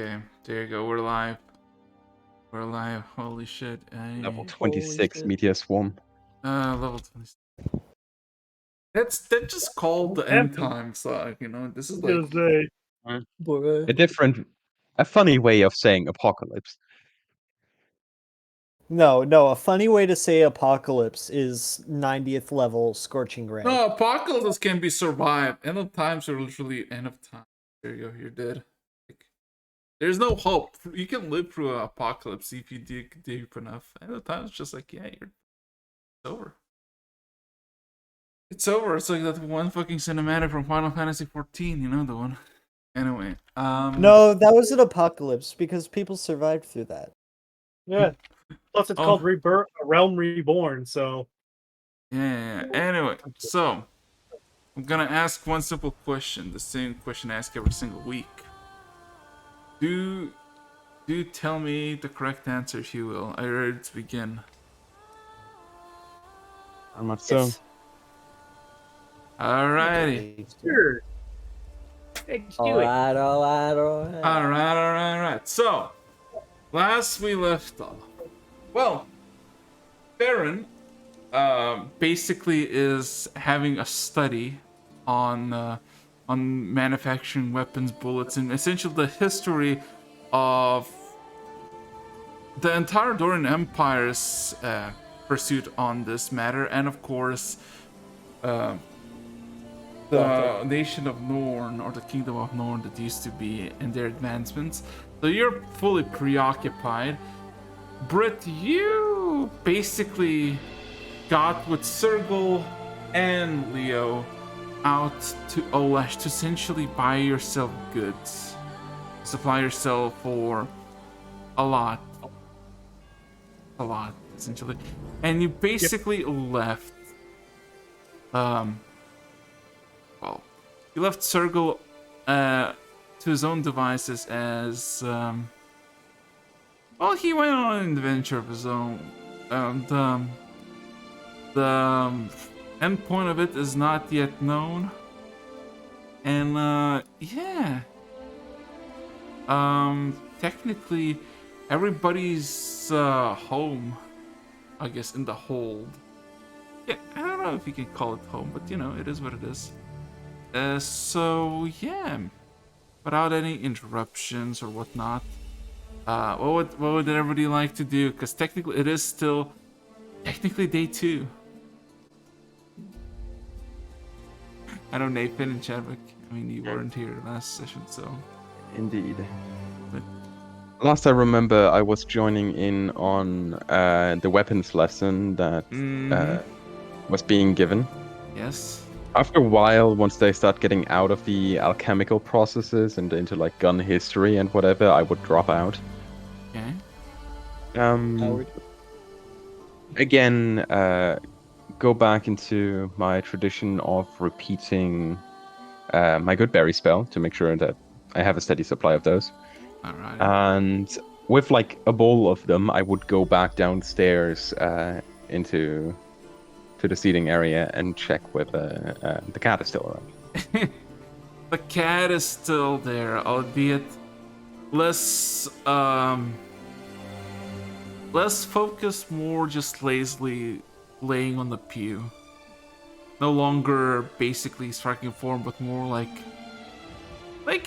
Okay, there you go. We're live. We're live. Holy shit. Level 26 Meteor Swarm. Level 26. That's just called the end time saga, you know? This is like... A funny way of saying apocalypse. No, a funny way to say apocalypse is 90th level Scorching Ray. No, apocalypse can be survived. End of times are literally end of time. There you go, you're dead. Like, there's no hope. You can live through an apocalypse if you dig deep enough. End of times, just like, yeah, it's over. It's over. It's like that one fucking cinematic from Final Fantasy 14, you know, the one. Anyway, No, that was an apocalypse because people survived through that. Yeah. Plus, it's called Rebirth, a Realm Reborn. So. Yeah. Anyway, so I'm gonna ask one simple question, the same question I ask every single week. Do tell me the correct answer, if you will. Are you ready to begin? How much so? Yes. Alrighty. Sure. Alright. Alright. So, last we left off. Well, Baron basically is having a study on manufacturing weapons, bullets, and essentially the history of the entire Dorian Empire's pursuit on this matter, and of course, the nation of Norn, or the kingdom of Norn that used to be, and their advancements. So you're fully preoccupied. Britt, you basically got with Sergal and Leo out to Olash to essentially buy yourself goods, supply yourself for a lot, essentially, and you basically left. Well, you left Sergal to his own devices as well, he went on an adventure of his own. The end point of it is not yet known. And, yeah. Technically, everybody's home, I guess, in the hold. Yeah, I don't know if you can call it home, but, you know, it is what it is. So, yeah. Without any interruptions or whatnot. What would everybody like to do? Because technically, it is still technically day 2. I know Nathan and Chadwick. I mean, you weren't here last session, so. Indeed. But last I remember, I was joining in on the weapons lesson that was being given. Yes. After a while, once they start getting out of the alchemical processes and into like gun history and whatever, I would drop out. Okay. Again, go back into my tradition of repeating my good berry spell to make sure that I have a steady supply of those. All right. And with like a bowl of them, I would go back downstairs into the seating area and check whether the cat is still around. The cat is still there, albeit less focused, more just lazily laying on the pew. No longer basically striking form, but more like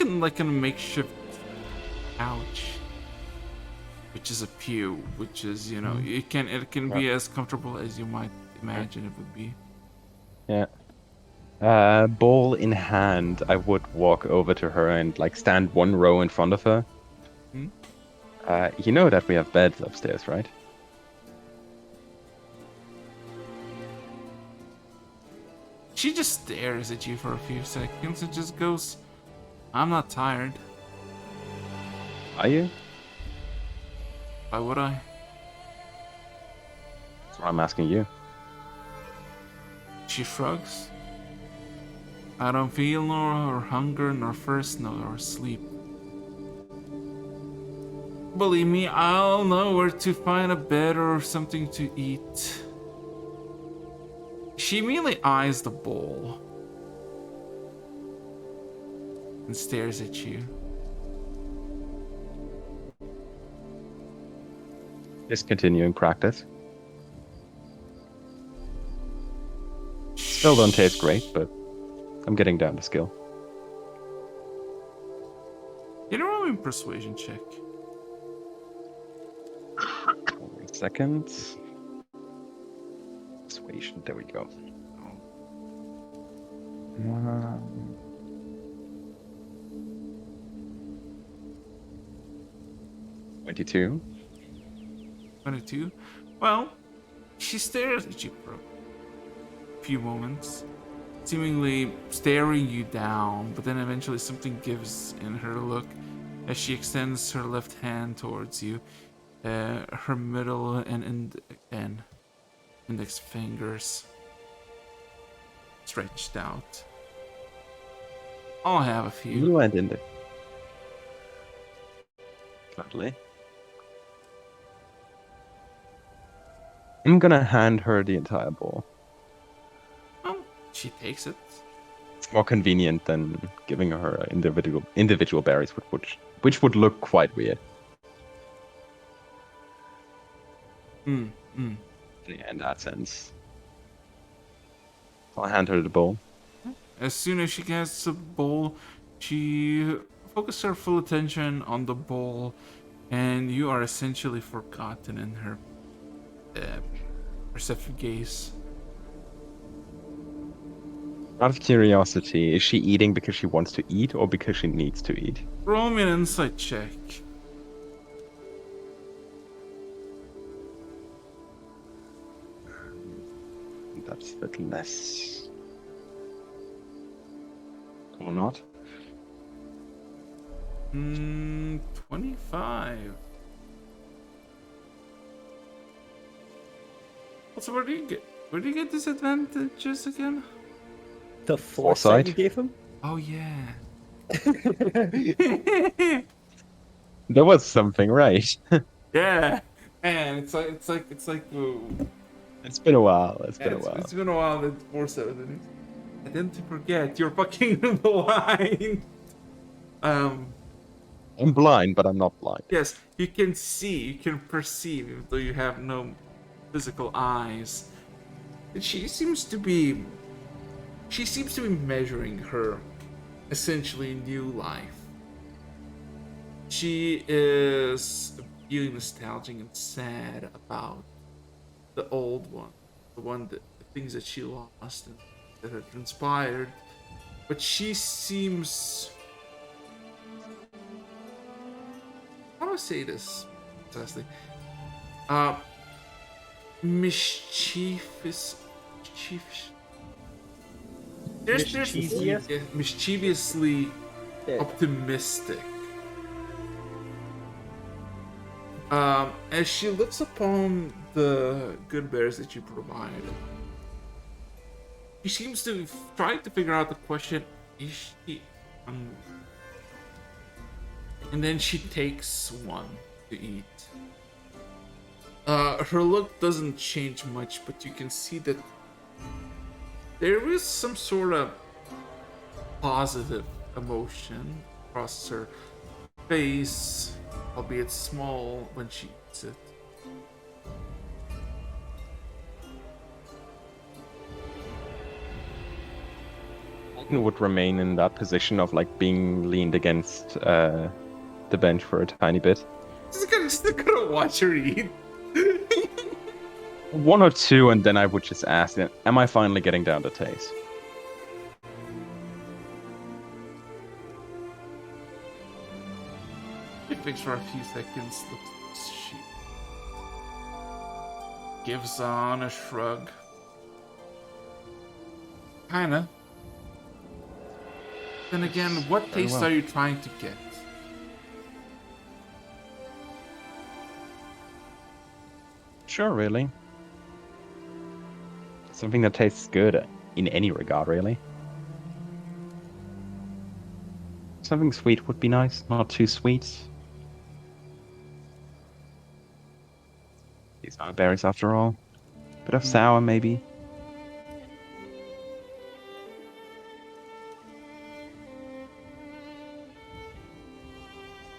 in a makeshift couch, which is a pew, which is, you know, it can be as comfortable as you might imagine it would be. Yeah. Bowl in hand, I would walk over to her and like stand one row in front of her. You know that we have beds upstairs, right? She just stares at you for a few seconds and just goes, "I'm not tired." Are you? Why would I? That's what I'm asking you. She shrugs. "I don't feel nor hunger, nor thirst, nor sleep. Believe me, I'll know where to find a bed or something to eat." She immediately eyes the bowl and stares at you. Just continuing practice. Still don't taste great, but I'm getting down to skill. You know, roll me a persuasion check. 1 second. Persuasion, there we go. 22. 22. Well, she stares at you for a few moments, seemingly staring you down, but then eventually something gives in her look as she extends her left hand towards you, her middle and index fingers stretched out. I'll have a few. You went in there. Lovely. I'm gonna hand her the entire bowl. Well, she takes it. It's more convenient than giving her individual berries, which would look quite weird. Mm. Yeah, in that sense. So I'll hand her the bowl. As soon as she gets the bowl, she focuses her full attention on the bowl, and you are essentially forgotten in her perceptive gaze. Out of curiosity, is she eating because she wants to eat or because she needs to eat? Roll me an insight check. That's a bit less. Or not? 25. Also, where do you get disadvantages again? The foresight you Foresight? gave him? Oh yeah. There was something, right? Yeah. Man, it's like It's been a while. It's yeah, been a while. it's been a while that foresight. I didn't forget. You're fucking blind. I'm blind, but I'm not blind. Yes, you can see, you can perceive, even though you have no physical eyes. And she seems to be measuring her essentially new life. She is feeling nostalgic and sad about the old one, the things that she lost and that had transpired. But she seems, how do I say this precisely? Mischievous. There's Mischievous? yeah, mischievously Yeah. optimistic. As she looks upon the good bears that you provided, she seems to try to figure out the question: is she hungry? And then she takes one to eat. Her look doesn't change much, but you can see that there is some sort of positive emotion across her face, albeit small, when she eats it. Would remain in that position of like being leaned against the bench for a tiny bit. Just gonna watch her eat. One or two, and then I would just ask them, am I finally getting down to taste? She thinks for a few seconds. She gives on a shrug. Kinda. Then again, what Very taste well. are you trying to get? Sure, really. Something that tastes good in any regard, really. Something sweet would be nice, not too sweet. These are berries after all. Bit of sour, maybe.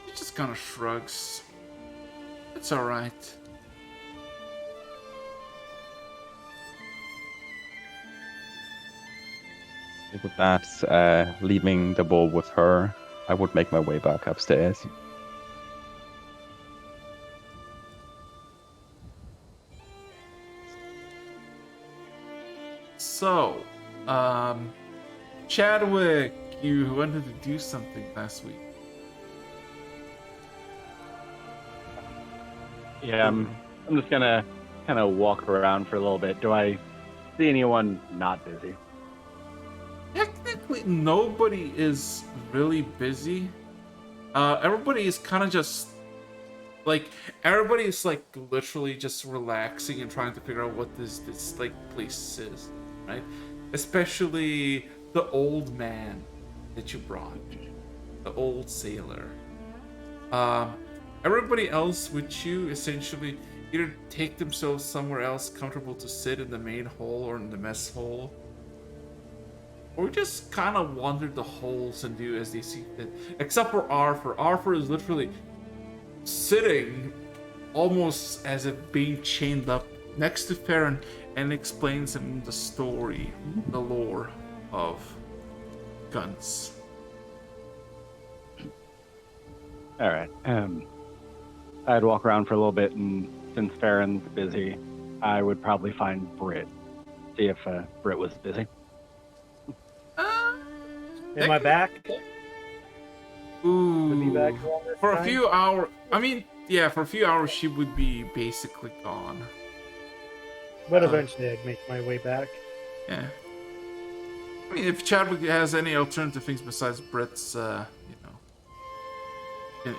She just kind of shrugs. It's alright. With that, leaving the ball with her, I would make my way back upstairs. So, Chadwick, you wanted to do something last week. Yeah, I'm just gonna kind of walk around for a little bit. Do I see anyone not busy? Technically, nobody is really busy. Everybody is kind of just like everybody is like literally just relaxing and trying to figure out what this like place is, right? Especially the old man that you brought, the old sailor. Um, Everybody else with you essentially either take themselves somewhere else comfortable to sit in the main hall or in the mess hall, or just kind of wander the halls and do as they see fit. Except for Arthur. Arthur is literally sitting almost as if being chained up next to Farron and explains him the story, the lore of guns. All right. I'd walk around for a little bit, and since Farron's busy, I would probably find Britt. See if Britt was busy. Am I back? To be back Ooh, around this for a time? few hours. I mean, yeah, for a few hours she would be basically gone. But eventually I'd make my way back. Yeah. I mean, if Chadwick has any alternative things besides Brett's, you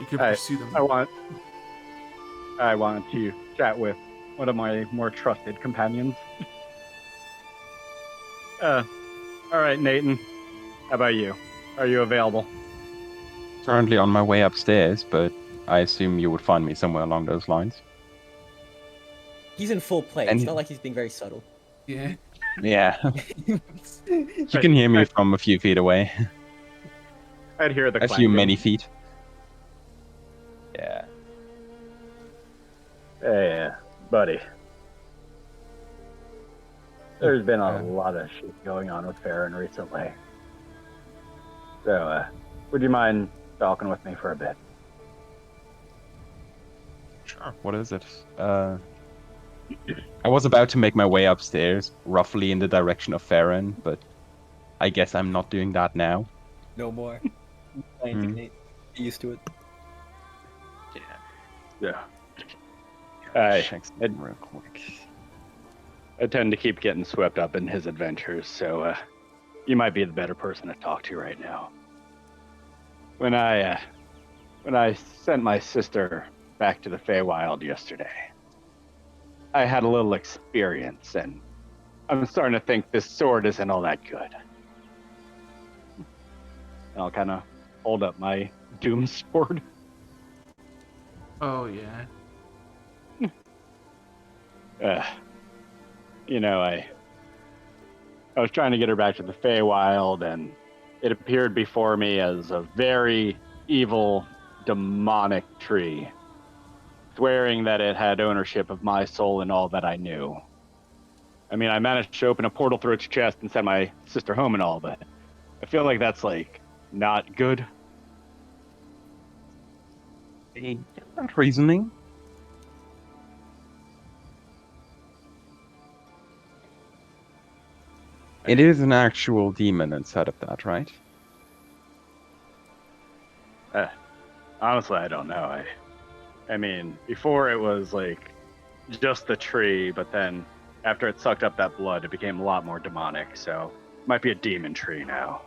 can pursue them. I want to chat with one of my more trusted companions. All right, Nathan. How about you? Are you available? Currently on my way upstairs, but I assume you would find me somewhere along those lines. He's in full play. And- It's not like he's being very subtle. Yeah. Yeah. You can hear me from a few feet away. I'd hear the A few clanking. many feet. Yeah. Hey, buddy. There's been a lot of shit going on with Farron recently. So, would you mind talking with me for a bit? Sure. What is it? I was about to make my way upstairs, roughly in the direction of Farron, but I guess I'm not doing that now. No more. I indignate. Get used to it. Yeah. Check something real quick. I tend to keep getting swept up in his adventures, so you might be the better person to talk to right now. When I sent my sister back to the Feywild yesterday, I had a little experience, and I'm starting to think this sword isn't all that good. And I'll kind of hold up my doom sword. Oh yeah. I was trying to get her back to the Feywild, and it appeared before me as a very evil, demonic tree, swearing that it had ownership of my soul and all that I knew. I mean, I managed to open a portal through its chest and send my sister home and all, but I feel like that's, not good. That reasoning. It is an actual demon inside of that, right? Honestly, I don't know. I mean, before it was, just the tree, but then after it sucked up that blood, it became a lot more demonic, so it might be a demon tree now.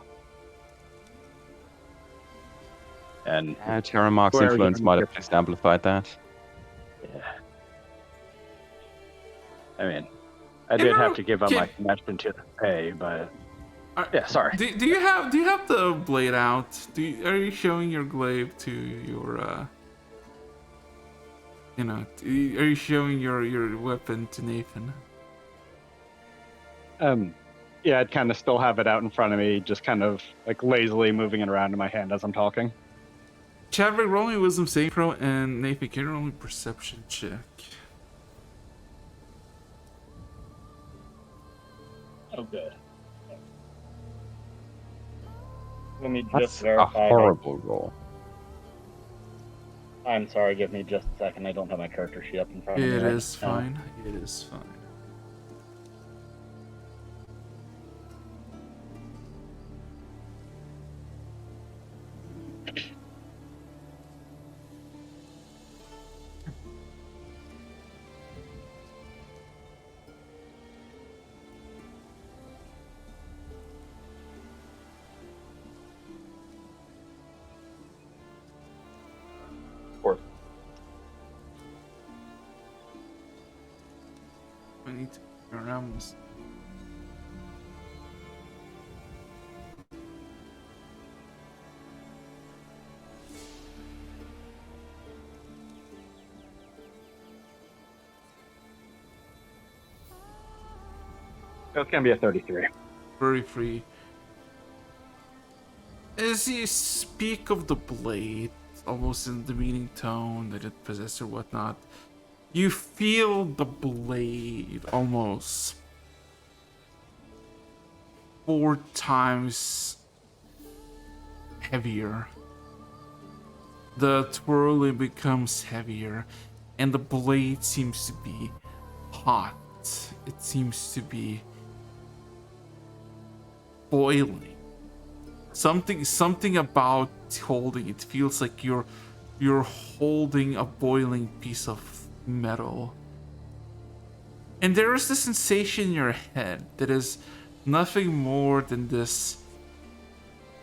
And Tarumak's where are influence you- might have just amplified that. yeah. I mean, I did have to give up my connection to the pay, but yeah, sorry. Do you have the blade out? Are you showing your glaive to your are you showing your weapon to Nathan? Yeah, I'd kind of still have it out in front of me, just kind of lazily moving it around in my hand as I'm talking. Chadwick, roll me wisdom saving throw, and Nathan, can you roll me perception check? Oh, good. Let me just That's a verify. horrible roll. I'm sorry, give me just a second. I don't have my character sheet up in front of me It right is now. fine. It is fine. Of course. I need to turn around. So it's gonna be a 33. Very free. As you speak of the blade, almost in the meaning tone that it possesses or whatnot, you feel the blade almost 4 times heavier. The twirling becomes heavier, and the blade seems to be hot. It seems to be boiling. Something about holding it feels like you're holding a boiling piece of metal. And there is this sensation in your head that is nothing more than this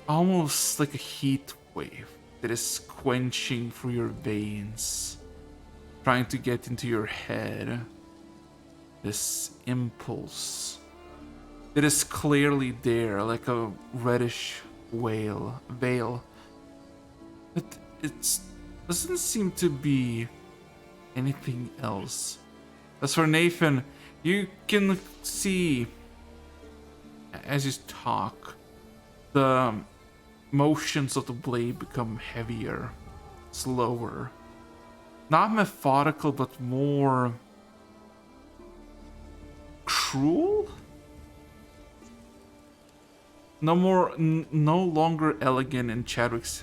almost like a heat wave that is quenching through your veins, trying to get into your head. This impulse that is clearly there, like a reddish veil. But it doesn't seem to be anything else. As for Nathan, you can see as you talk, the motions of the blade become heavier, slower. Not methodical, but more cruel? No longer elegant in Chadwick's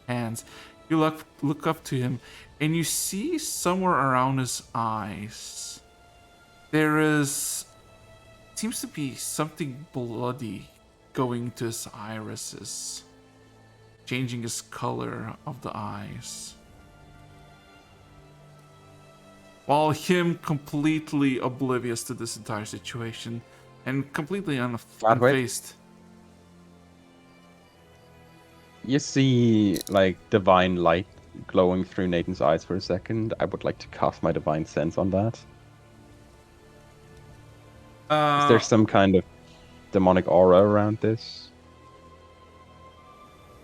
hands. You look up to him, and you see somewhere around his eyes seems to be something bloody going to his irises, changing his color of the eyes. While him completely oblivious to this entire situation and completely unfazed. You see, like, divine light glowing through Nathan's eyes for a second. I would like to cast my divine sense on that. Is there some kind of demonic aura around this?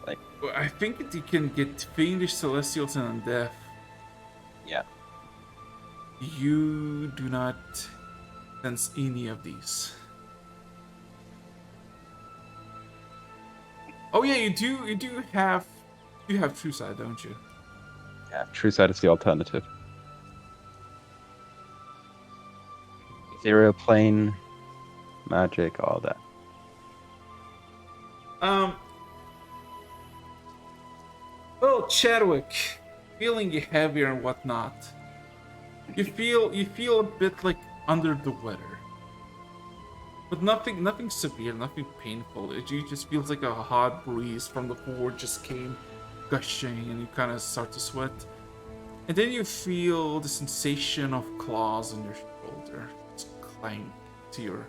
Like, I think that you can get fiendish, celestials, and undeath. yeah. You do not sense any of these. Oh yeah, you do have True Sight, don't you? Yeah, True Sight is the alternative. Ethereal plane, magic, all that. Well, Chadwick, feeling heavier and whatnot. You feel a bit like under the weather, but nothing severe, nothing painful. It just feels like a hot breeze from the forward just came gushing, and you kind of start to sweat. And then you feel the sensation of claws on your shoulder just clank to your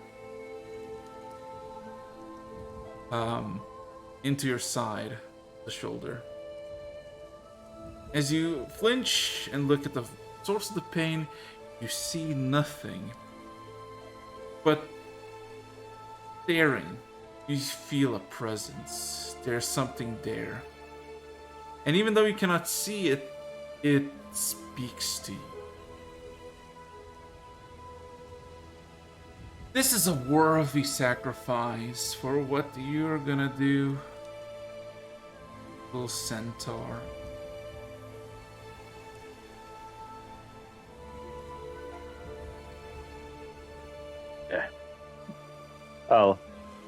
into your side, the shoulder. As you flinch and look at the source of the pain, you see nothing. But staring, you feel a presence. There's something there. And even though you cannot see it, it speaks to you. This is a worthy sacrifice for what you're gonna do, little centaur. Yeah. I'll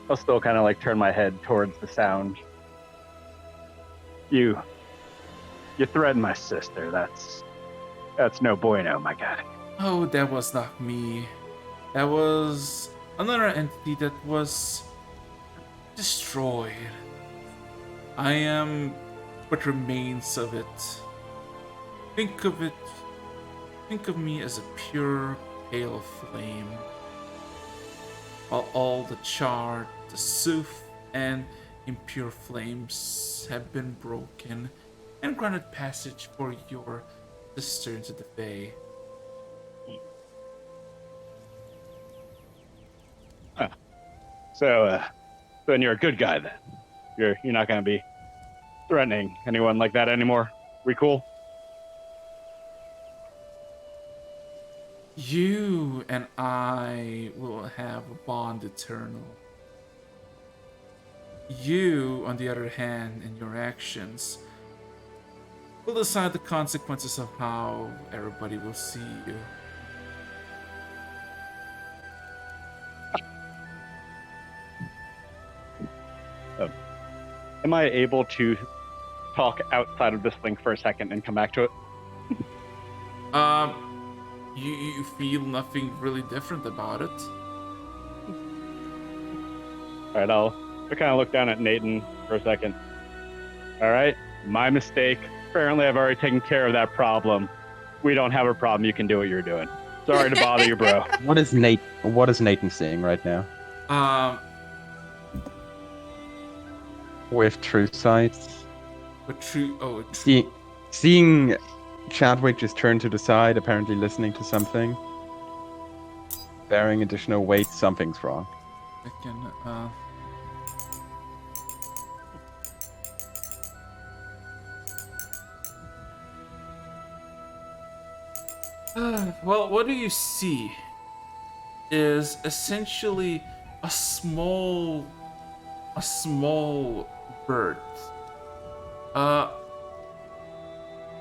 I'll still kind of like turn my head towards the sound. You threatened my sister. That's no bueno, my guy. Oh, that was not me. That was another entity that was destroyed. I am what remains of it. Think of it. Think of me as a pure, pale flame. While all the charred, the soothe, and impure flames have been broken and granted passage for your sister into the Fae. So, then you're a good guy then. You're not gonna be threatening anyone like that anymore. We cool? You and I will have a bond eternal. You, on the other hand, in your actions, will decide the consequences of how everybody will see you. Am I able to talk outside of this link for a second and come back to it? You feel nothing really different about it. All right, I'll kind of look down at Nathan for a second. All right, my mistake. Apparently, I've already taken care of that problem. We don't have a problem. You can do what you're doing. Sorry to bother you, bro. What is Nathan seeing right now? With true sights. But true. Oh, Seeing Chadwick just turn to the side, apparently listening to something. Bearing additional weight, something's wrong. I can. Well, what do you see is essentially a small bird.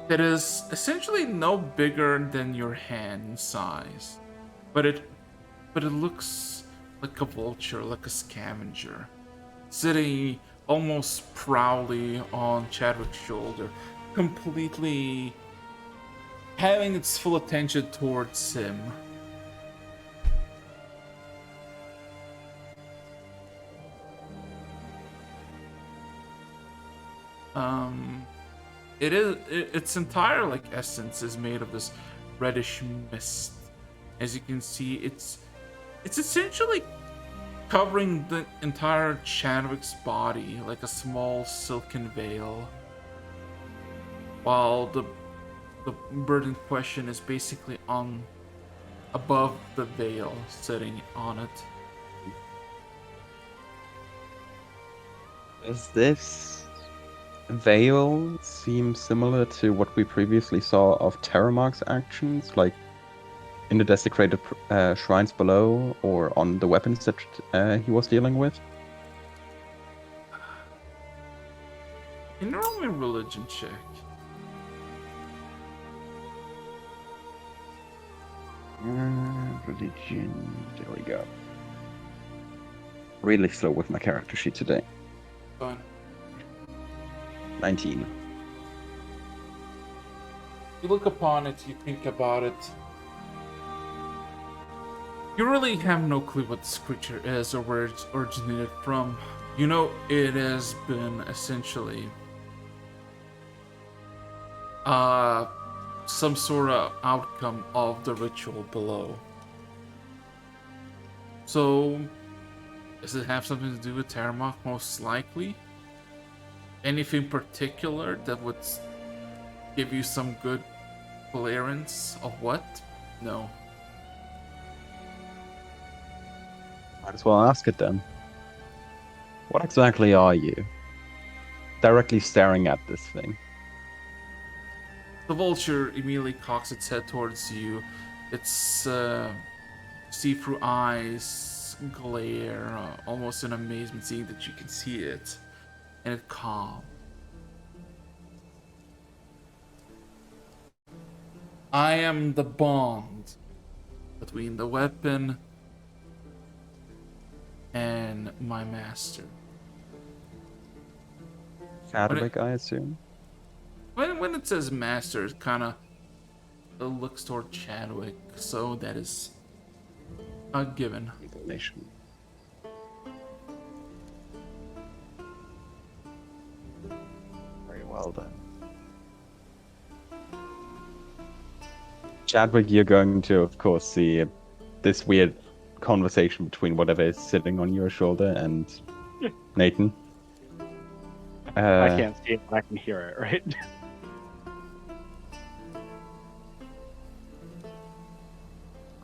That is essentially no bigger than your hand in size, but it looks like a vulture, like a scavenger, sitting almost proudly on Chadwick's shoulder, completely having its full attention towards him. Its entire like essence is made of this reddish mist. As you can see, it's essentially covering the entire Chadwick's body like a small silken veil, while the bird in question is basically on above the veil, sitting on it. Does this veil seem similar to what we previously saw of Tarumak's actions, like in the desecrated shrines below, or on the weapons that he was dealing with? Can you roll me a religion check? Religion. There we go. Really slow with my character sheet today. Fine. 19. You look upon it, you think about it. You really have no clue what this creature is or where it's originated from. You know it has been essentially some sort of outcome of the ritual below. So, does it have something to do with Tarumak? Most likely. Anything particular that would give you some good clearance of what? No. Might as well ask it then. What exactly are you? Directly staring at this thing. The vulture immediately cocks its head towards you. Its see-through eyes glare, almost in amazement, seeing that you can see it. And it calm. I am the bond between the weapon and my master. Chadwick, I assume. When it says master, it kind of looks toward Chadwick, so that is a given. Inclination. Very well then. Chadwick, you're going to, of course, see this weird conversation between whatever is sitting on your shoulder and Nathan. I can't see it, but I can hear it, right?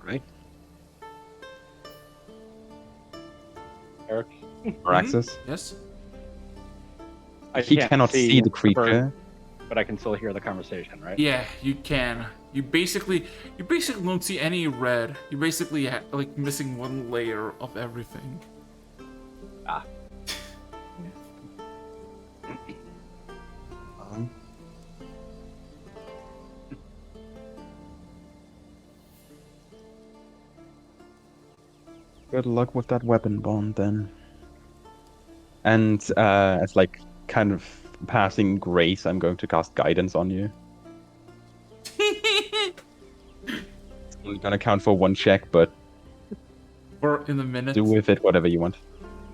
Right. Eric? Araxis. Yes? He can't cannot see the bird, creature. but I can still hear the conversation, right? Yeah, you can. You basically don't see any red. You're basically like missing one layer of everything. Ah. Good luck with that weapon bond then. And as like kind of passing grace, I'm going to cast guidance on you. I'm gonna count for one check, but For in the minute. do with it whatever you want.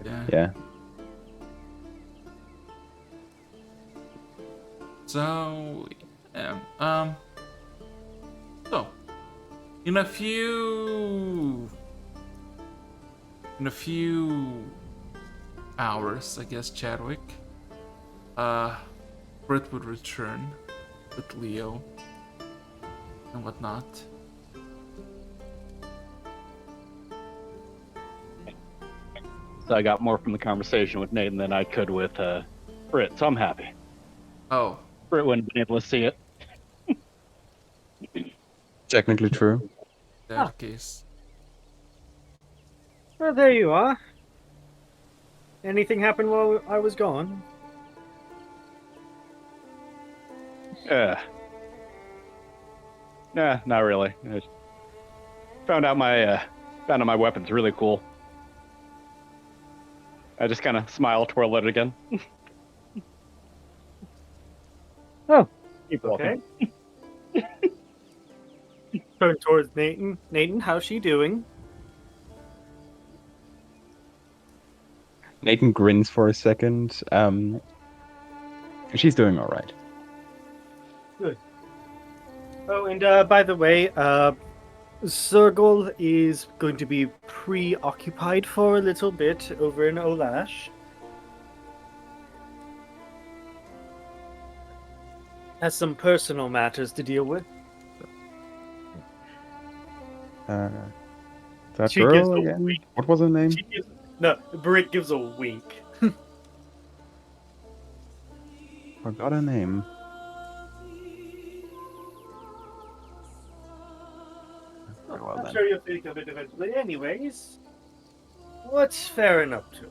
Yeah. Yeah. So, yeah. So, in a few hours, I guess, Chadwick, Britt would return with Leo and whatnot. So I got more from the conversation with Nathan than I could with Britt, so I'm happy. Oh, Britt wouldn't have been able to see it. Technically true. that case. Well, there you are. Anything happened while I was gone? Nah, not really. I just found out my weapon's really cool. I just kind of smile, twirl it again. Oh, Keep okay. walking. Turn towards Nathan. Nathan, how's she doing? Nathan grins for a second. She's doing all right. Good. Oh, and by the way, Zergel is going to be preoccupied for a little bit over in Olash. Has some personal matters to deal with. That She gives girl a again? wink. What was her name? No, Britt gives a wink. Forgot her name. Very well I'm then. sure you'll think of it eventually. Anyways, what's Farron up to?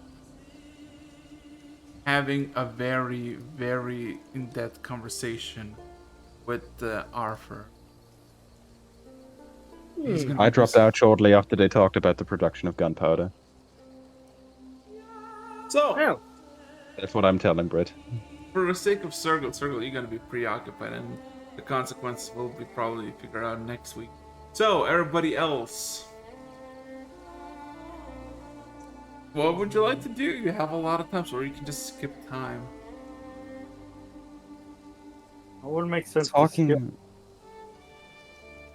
Having a very, very in-depth conversation with Arthur. He's gonna I be dropped out shortly after they talked about the production of gunpowder. So, Oh, That's what I'm telling Britt. for the sake of Circle, you're gonna be preoccupied, and the consequences will be probably figured out next week. So, everybody else, what would you like to do? You have a lot of time, or you can just skip time. it wouldn't make sense to skip. Talking.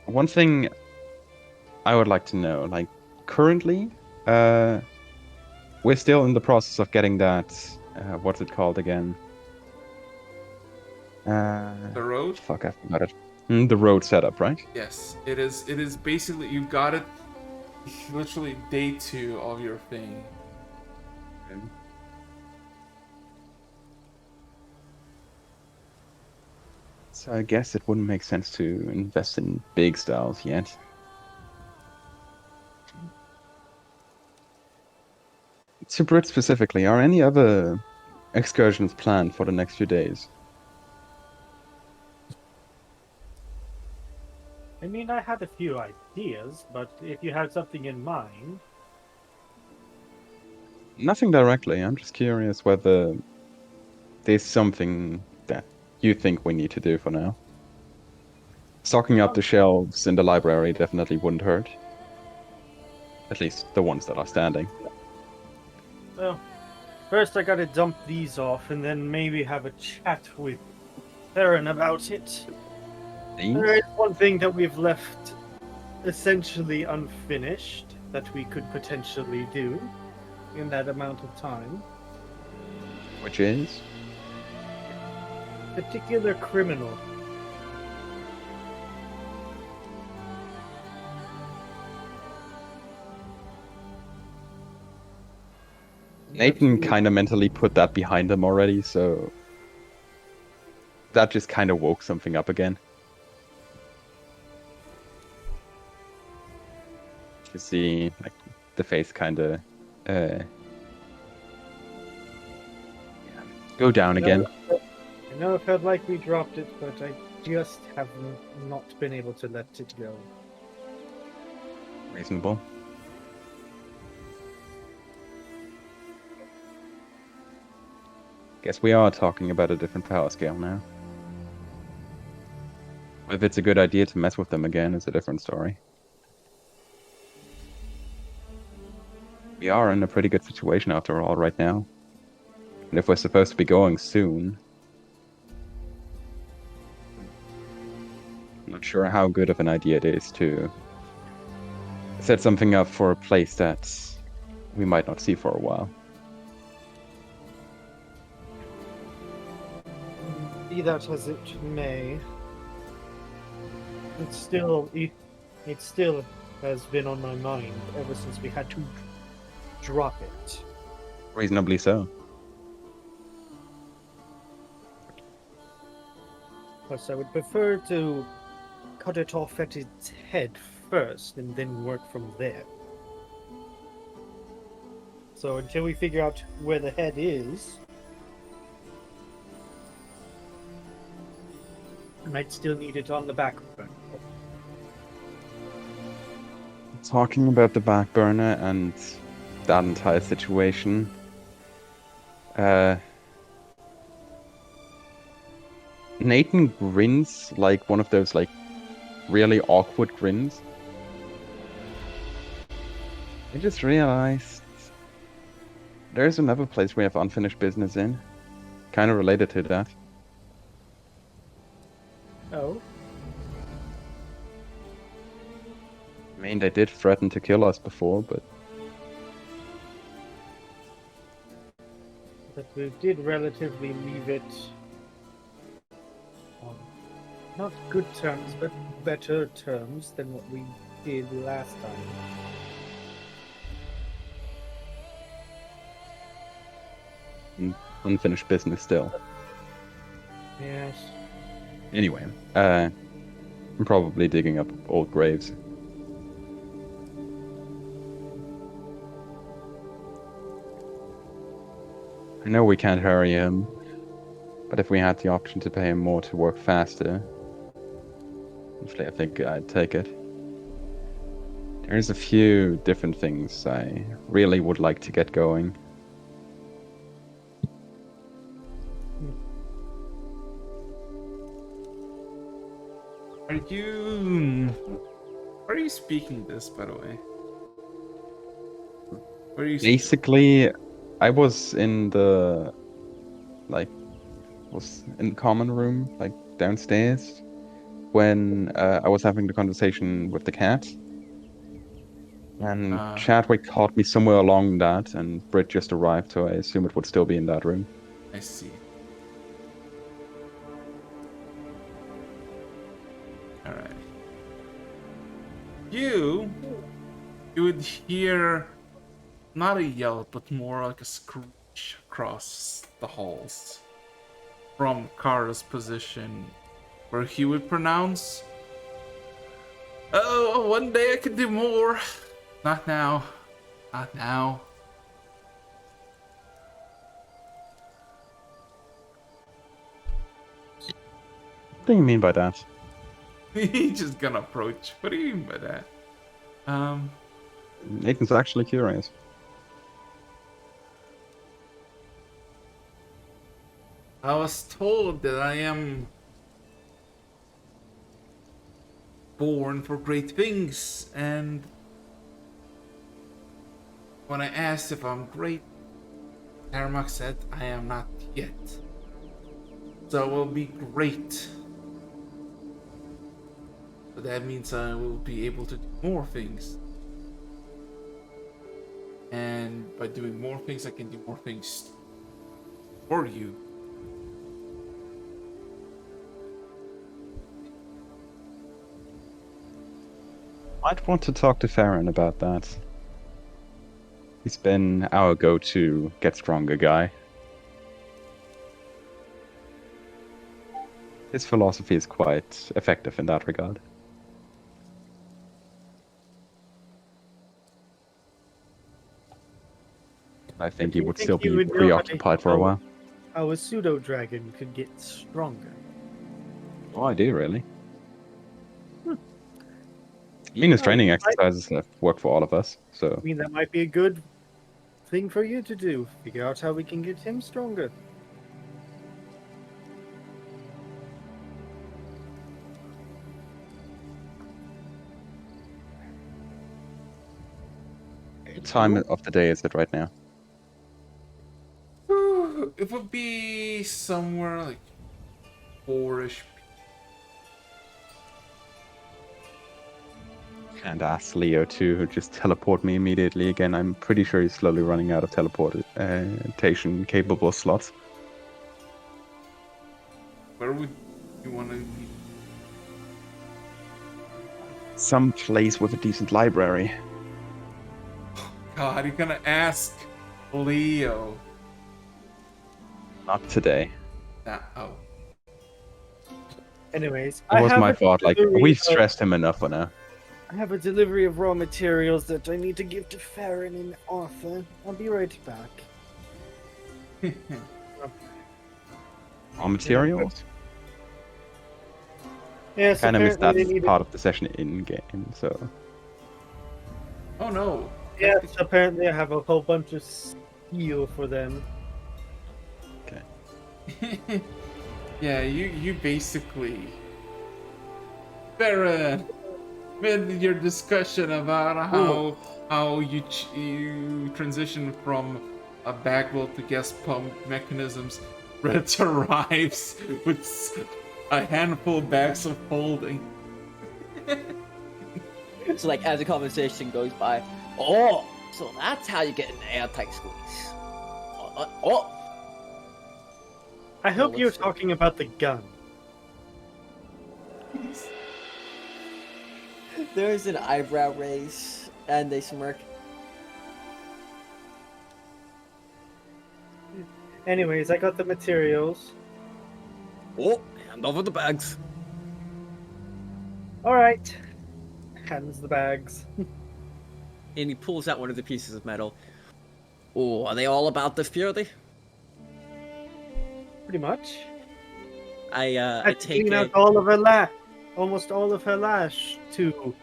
One thing I would like to know, like currently, we're still in the process of getting that. What's it called again? The road? Fuck, I forgot it. The road setup, right? Yes, it is. It is basically you got it. Literally day 2 of your thing. So I guess it wouldn't make sense to invest in big styles yet. To Brit specifically, are any other excursions planned for the next few days? I mean, I had a few ideas, but if you had something in mind, Nothing directly. I'm just curious whether there's something that you think we need to do for now. Stocking up the shelves in the library definitely wouldn't hurt. At least the ones that are standing. Well, first I gotta dump these off, and then maybe have a chat with Theron about it. There These? is one thing that we've left essentially unfinished that we could potentially do in that amount of time. Which is? Particular criminal. Nathan kind of mentally put that behind him already, so that just kind of woke something up again. You see, like, the face kind of go down again. I know it felt like we dropped it, but I just have not been able to let it go. Reasonable. Guess we are talking about a different power scale now. If it's a good idea to mess with them again, is a different story. We are in a pretty good situation after all right now. And if we're supposed to be going soon, I'm not sure how good of an idea it is to set something up for a place that we might not see for a while. Be that as it may, it still has been on my mind ever since we had to drop it. Reasonably so. Plus, I would prefer to cut it off at its head first and then work from there. So until we figure out where the head is, I might still need it on the back burner. Talking about the back burner and that entire situation, Nathan grins like one of those like really awkward grins. I just realized there's another place we have unfinished business in, kind of related to that. Oh, I mean, they did threaten to kill us before, but we did relatively leave it on not good terms, but better terms than what we did last time. unfinished business still. Yes. Anyway, I'm probably digging up old graves. I know we can't hurry him, but if we had the option to pay him more to work faster, honestly, I think I'd take it. There's a few different things I really would like to get going. Where are you speaking this, by the way? Where are you Basically, I was in the common room, like downstairs, when I was having the conversation with the cat. And Chadwick caught me somewhere along that, and Britt just arrived, so I assume it would still be in that room. I see. Alright. You would hear not a yell, but more like a screech across the halls from Kara's position, where he would pronounce, "Oh, one day I could do more. Not now. Not now." What do you mean by that? He's just gonna approach. What do you mean by that? Nathan's actually curious. I was told that I am born for great things, and when I asked if I'm great, Tarumak said I am not yet. So I will be great. So that means I will be able to do more things. And by doing more things, I can do more things for you. I'd want to talk to Farron about that. He's been our go-to get stronger guy. His philosophy is quite effective in that regard. I think he Do you would think still he be would know how to preoccupied for a heal while. How a pseudo dragon could get stronger. Oh, I do, really. I mean, his training exercises have worked for all of us, so... I mean, that might be a good thing for you to do. Figure out how we can get him stronger. What time of the day is it right now? It would be somewhere like 4-ish. And ask Leo to just teleport me immediately again. I'm pretty sure he's slowly running out of teleportation capable slots. Where would you want to be? Some place with a decent library. God, you're gonna ask Leo. Not today. Oh. Anyways, It was my a fault. Like, delivery we of- stressed him enough for now. I have a delivery of raw materials that I need to give to Farron and Arthur. I'll be right back. Raw materials? Yes, Kind of missed apparently that they needed. part of the session in-game, so... Oh no. Yes, apparently I have a whole bunch of steel for them. Yeah, you basically Farron, with your discussion about how you transition from a bagwell to gas pump mechanisms, Red arrives with a handful of bags of folding. So like as the conversation goes by, oh, so that's how you get an airtight squeeze. Oh. I hope let's you're see. talking about the gun. There's an eyebrow raise, and they smirk. Anyways, I got the materials. Oh, hand over the bags. Alright. Hands the bags. And he pulls out one of the pieces of metal. Oh, are they all about this purity? Pretty much. I I've take taken out it. all of her almost all of her lash to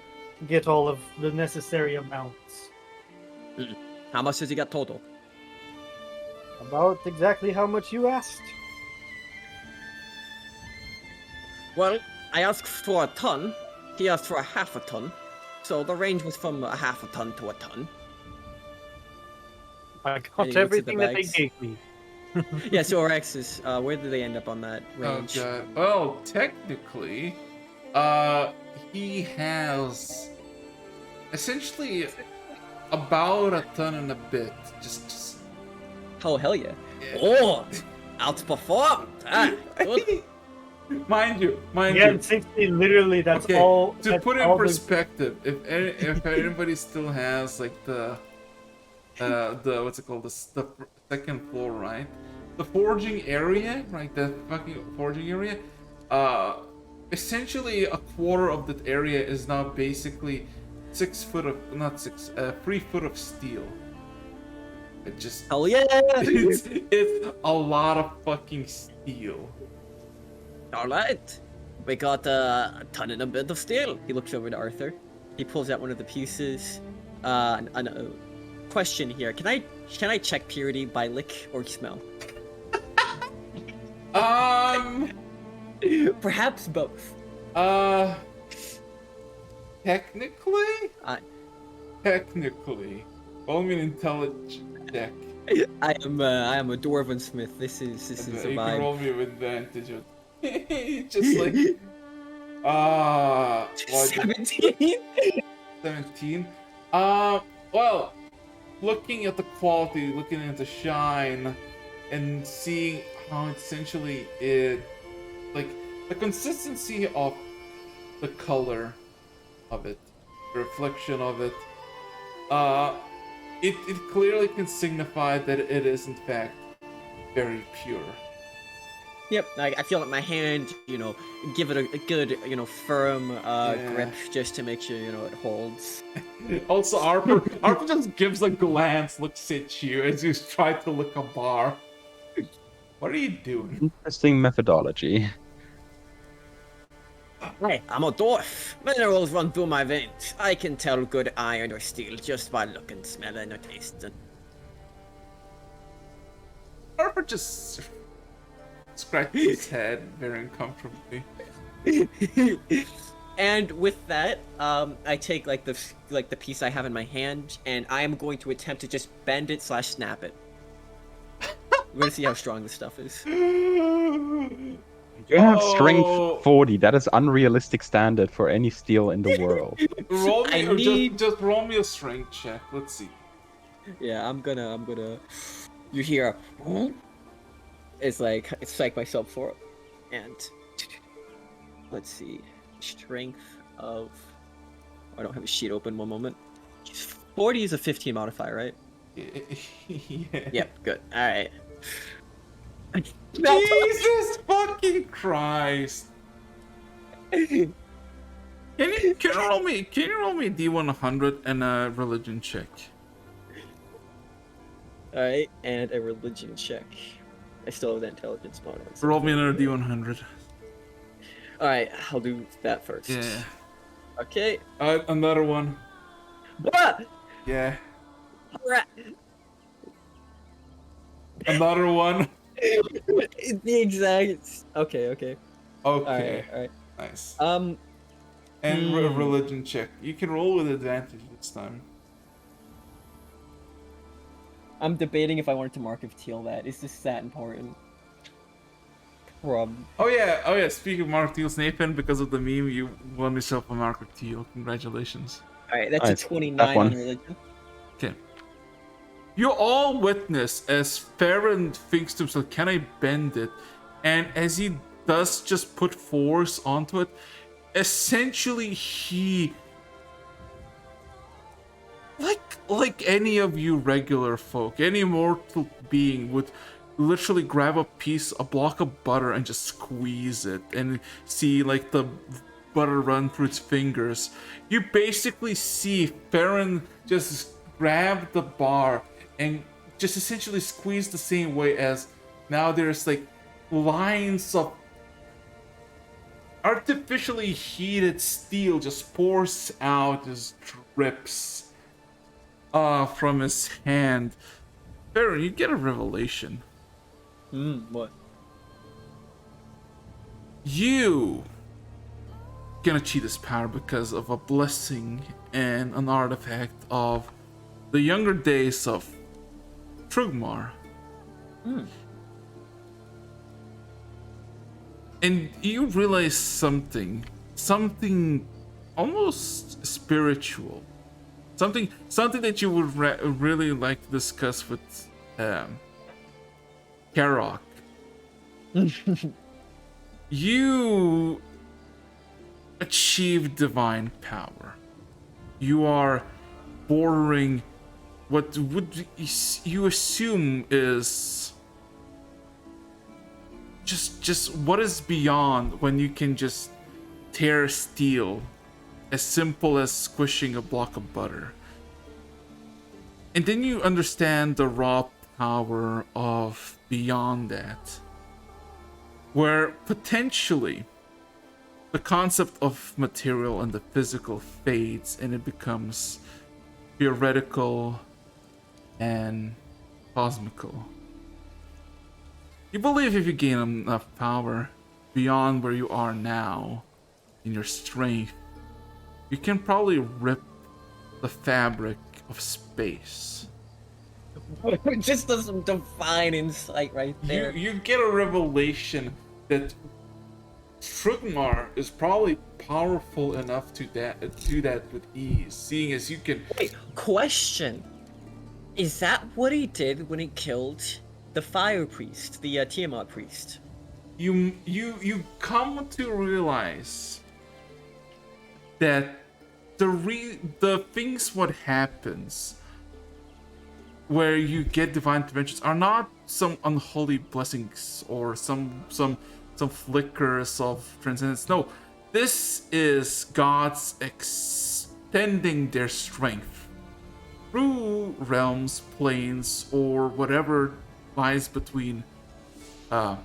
get all of the necessary amounts. How much does he got total? About exactly how much you asked. Well, I asked for a ton. He asked for a half a ton. So the range was from a half a ton to a ton. I And got he looks at the everything that they bags. gave me. Yeah, so Rex's, where did they end up on that Oh range? god. Well, technically, he has essentially about a ton and a bit. Just Oh, hell yeah. Yeah. Oh, outperformed. Ah, good. mind you. Yeah, and 60, literally, that's Okay, all. to that's put in all the- perspective, if anybody still has like the what's it called, the second floor, right? The forging area, right? The fucking forging area. Essentially a quarter of that area is now basically 3 foot of steel. It just Hell yeah. it's a lot of fucking steel. All right. We got a ton and a bit of steel. He looks over to Arthur. He pulls out one of the pieces. Question here. Can I check purity by lick or smell? Um. Perhaps both. Technically. I- Technically. Roll me an intelligence check. I am a dwarven smith. This is a You can vibe. roll me with advantage. Just like what, 17. 17. Well, looking at the quality, looking at the shine, and seeing how essentially like the consistency of the color of it, the reflection of it, it clearly can signify that it is in fact very pure. Yep, I feel like my hand, give it a good, firm grip just to make sure, it holds. Also, Arthur just gives a glance, looks at you as you try to lick a bar. What are you doing? Interesting methodology. Hey, I'm a dwarf. Minerals run through my veins. I can tell good iron or steel just by looking, smelling, or tasting. Arthur just scratches his head very uncomfortably. And with that, I take like the piece I have in my hand, and I am going to attempt to just bend it / snap it. We're gonna see how strong this stuff is. You have strength 40. That is unrealistic standard for any steel in the world. Roll I me, or need- just roll me a strength check. Let's see. Yeah, I'm gonna. You hear? It's like I psych myself for it, and let's see, strength of. I don't have a sheet open. One moment. 40 is a 15 modifier, right? Yeah. Yep. Good. All right. Jesus fucking Christ! Can you roll me a D100 and a religion check? All right, and a religion check. I still have the intelligence mod on. so- Roll me another D100. All right, I'll do that first. Yeah. Okay. Another one. Ah! Yeah. Rat. Another one. The exact. Okay. Okay. All right. Nice. Um. And a religion check. You can roll with advantage this time. I'm debating if I wanted to mark of teal that. Is this that important? Oh yeah. Speaking of Mark Teal's Nathan, because of the meme, you won yourself a Mark of Teal. Congratulations. Alright, that's Nice. a 29 That one. on religion. Okay. You all witness as Farron thinks to himself, can I bend it? And as he does just put force onto it, essentially he... Like any of you regular folk, any mortal being would literally grab a block of butter and just squeeze it and see like the butter run through its fingers. You basically see Farron just grab the bar and just essentially squeeze the same way as now there's like lines of artificially heated steel just pours out as drips from his hand. Farron, you get a revelation. What? You can achieve this power because of a blessing and an artifact of the younger days of Trugmar. And you realize something almost spiritual, something that you would really like to discuss with Karok. You achieve divine power. You are bordering what would you assume is just what is beyond when you can just tear steel, as simple as squishing a block of butter. And then you understand the raw power of beyond that, where potentially the concept of material and the physical fades and it becomes theoretical and cosmical. You believe if you gain enough power beyond where you are now in your strength, you can probably rip the fabric of space. Just some divine insight right there. You get a revelation that Trugmar is probably powerful enough to do that with ease, seeing as you can. Wait, question. Is that what he did when he killed the fire priest, the Tiamat priest? You come to realize that the things what happens where you get divine interventions are not some unholy blessings or some flickers of transcendence. No, this is God's extending their strength through realms, planes, or whatever lies between a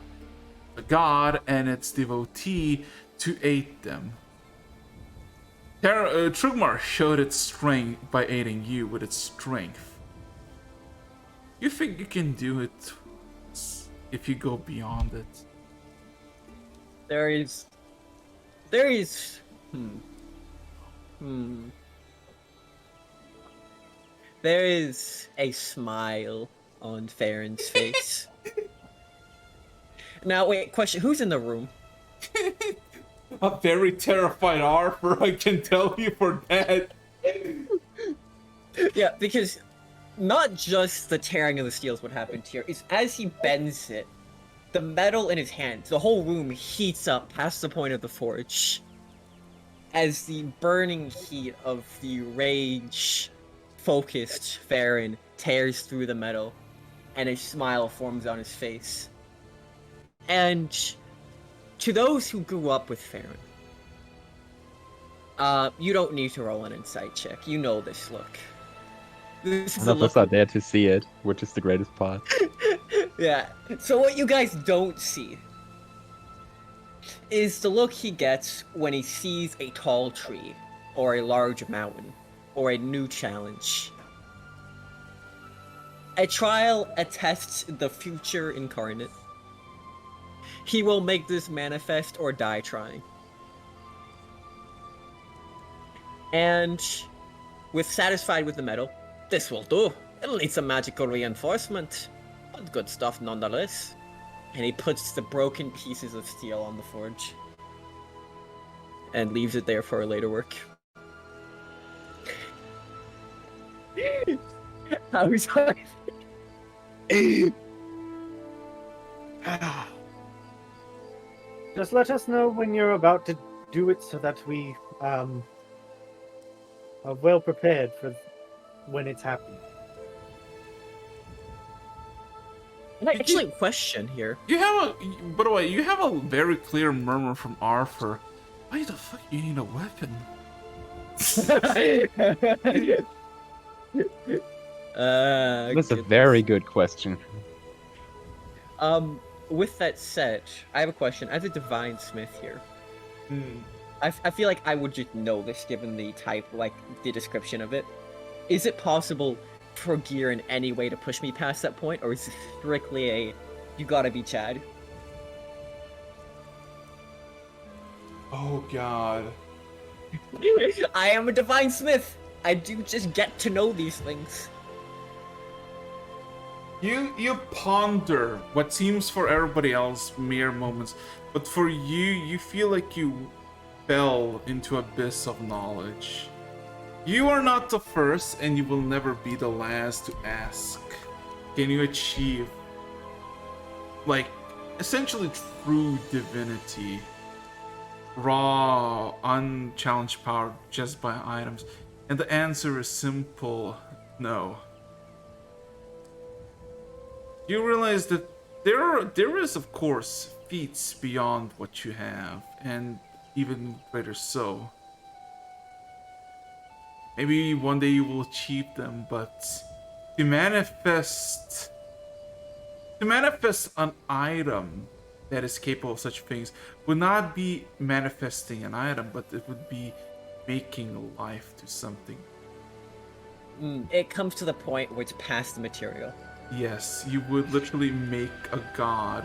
god and its devotee to aid them. Trugmar showed its strength by aiding you with its strength. You think you can do it if you go beyond it? There is There is a smile on Farron's face. Now, wait, question. Who's in the room? A very terrified Arthur, I can tell you for that. Yeah, because not just the tearing of the steel is what happened here. It's as he bends it, the metal in his hands, the whole room heats up past the point of the forge. As the burning heat of the rage-focused Farron tears through the metal, and a smile forms on his face. And to those who grew up with Farron, you don't need to roll an insight check. You know this look. This is None of us are there to see it, which is the greatest part. Yeah. So what you guys don't see is the look he gets when he sees a tall tree, or a large mountain, or a new challenge. A trial attests the future incarnate. He will make this manifest or die trying. And with satisfied with the medal, this will do. It'll need some magical reinforcement, but good stuff nonetheless. And he puts the broken pieces of steel on the forge and leaves it there for later work. I'm sorry. Just let us know when you're about to do it so that we are well prepared for when it's happening. And I actually have a question here. You have by the way, you have a very clear murmur from Arthur. Why the fuck you need a weapon? That's a very good question. With that said, I have a question. As a divine smith here, I feel like I would just know this given the type, like the description of it. Is it possible for gear in any way to push me past that point, or is it strictly a you gotta be Chad? Oh god. I am a divine smith. I do just get to know these things. You ponder what seems for everybody else mere moments, but for you feel like you fell into abyss of knowledge. You are not the first, and you will never be the last to ask. Can you achieve, like, essentially true divinity? Raw, unchallenged power just by items? And the answer is simple, no. You realize that there is, of course, feats beyond what you have, and even greater so. Maybe one day you will achieve them, but to manifest an item that is capable of such things would not be manifesting an item, but it would be making life to something. It comes to the point where it's past the material. Yes, you would literally make a god,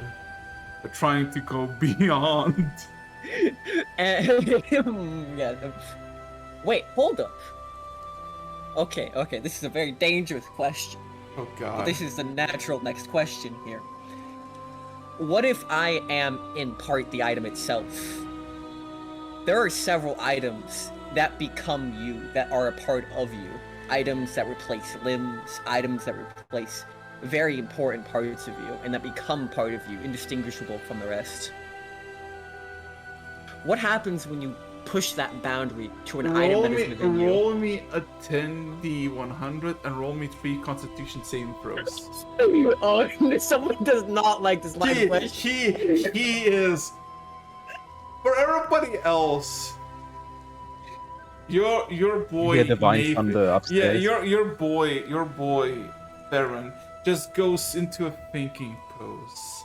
but trying to go beyond. And yeah. Wait, hold up. Okay, this is a very dangerous question. Oh But god. this is the natural next question here. What if I am in part the item itself? There are several items that become you, that are a part of you. Items that replace limbs, items that replace very important parts of you, and that become part of you, indistinguishable from the rest. What happens when you push that boundary to an item that is within you? Roll me a 10d100 and roll me 3 Constitution saving throws. Oh, someone does not like this line of question. He is. For everybody else, your boy Yeah, divine Nathan- thunder upstairs. Yeah, your boy Theron just goes into a thinking pose,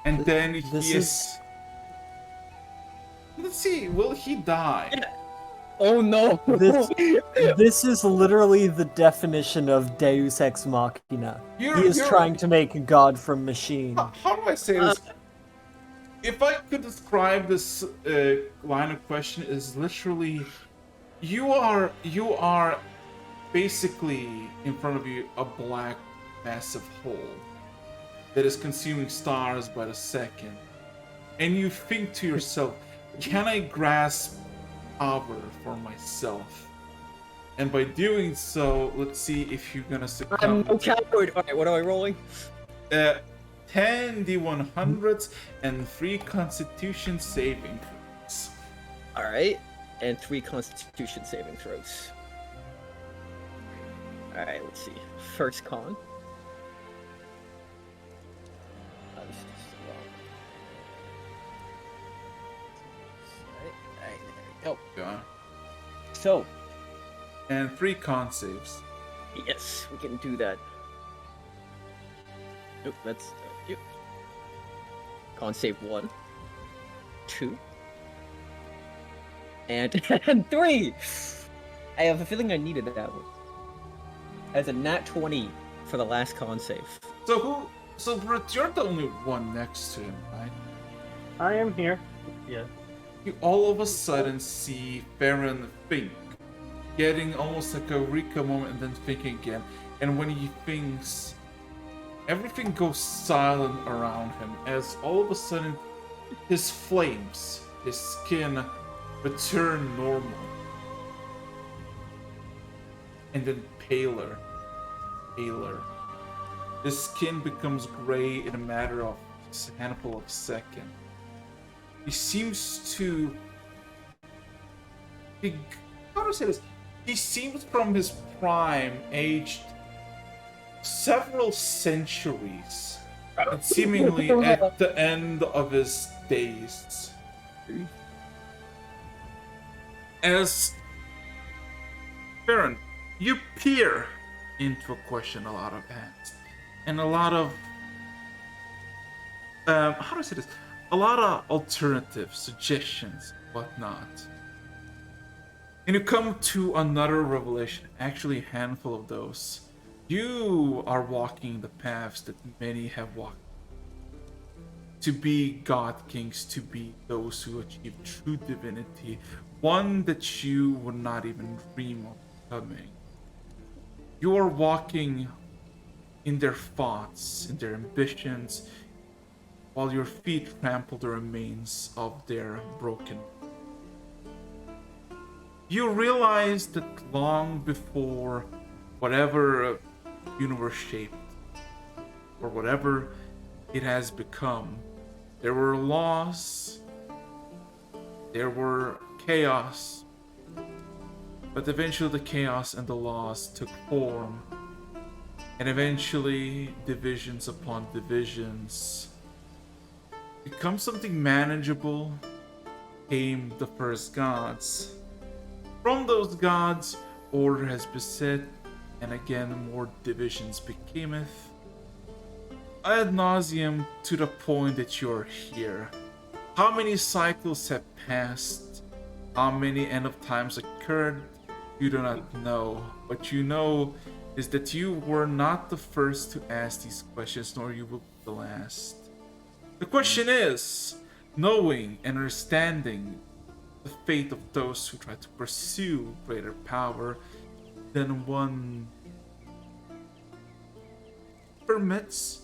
and then This he is- Let's see, will he die? Oh no! This is literally the definition of Deus Ex Machina. He is trying to make a god from machine. How do I say this? If I could describe this line of question, is literally, you are basically in front of you a black massive hole that is consuming stars by the second, and you think to yourself, can I grasp power for myself? And by doing so, let's see if you're gonna succumb. I'm no coward. Alright, what am I rolling? 10 D100s and 3 Constitution saving throws. Alright, and 3 Constitution saving throws. Alright, let's see. First con. Oh, this is wrong. Alright, there we go. Yeah. So, And 3 con saves. yes, we can do that. Nope, that's yep. Con save 1, 2, and 3. I have a feeling I needed that one. As a nat 20 for the last con save. So Brett, you're the only one next to him, right? I am here. Yeah. You all of a sudden see Farron think, getting almost like a Eureka moment and then thinking again. And when he thinks, everything goes silent around him as all of a sudden his flames, his skin return normal. And then paler. His skin becomes gray in a matter of a handful of seconds. He seems to... How do I say this? He seems from his prime, aged several centuries, and seemingly at the end of his days. As Baron, you peer into a question a lot of asked, and a lot of how do I say this? A lot of alternatives, suggestions, whatnot. And you come to another revelation, actually a handful of those. You are walking the paths that many have walked. To be God Kings, to be those who achieve true divinity, one that you would not even dream of becoming. You are walking in their thoughts, in their ambitions, while your feet trample the remains of their broken. You realize that long before whatever universe shaped, or whatever it has become, there were laws, there were chaos, but eventually the chaos and the laws took form, and eventually divisions upon divisions become something manageable. Came the first gods. From those gods, order has beset, and again more divisions becameth, ad nauseum, to the point that you're here. How many cycles have passed? How many end of times occurred? You do not know, but you know is that you were not the first to ask these questions, nor you will be the last. The question is, knowing and understanding the fate of those who try to pursue greater power than one permits,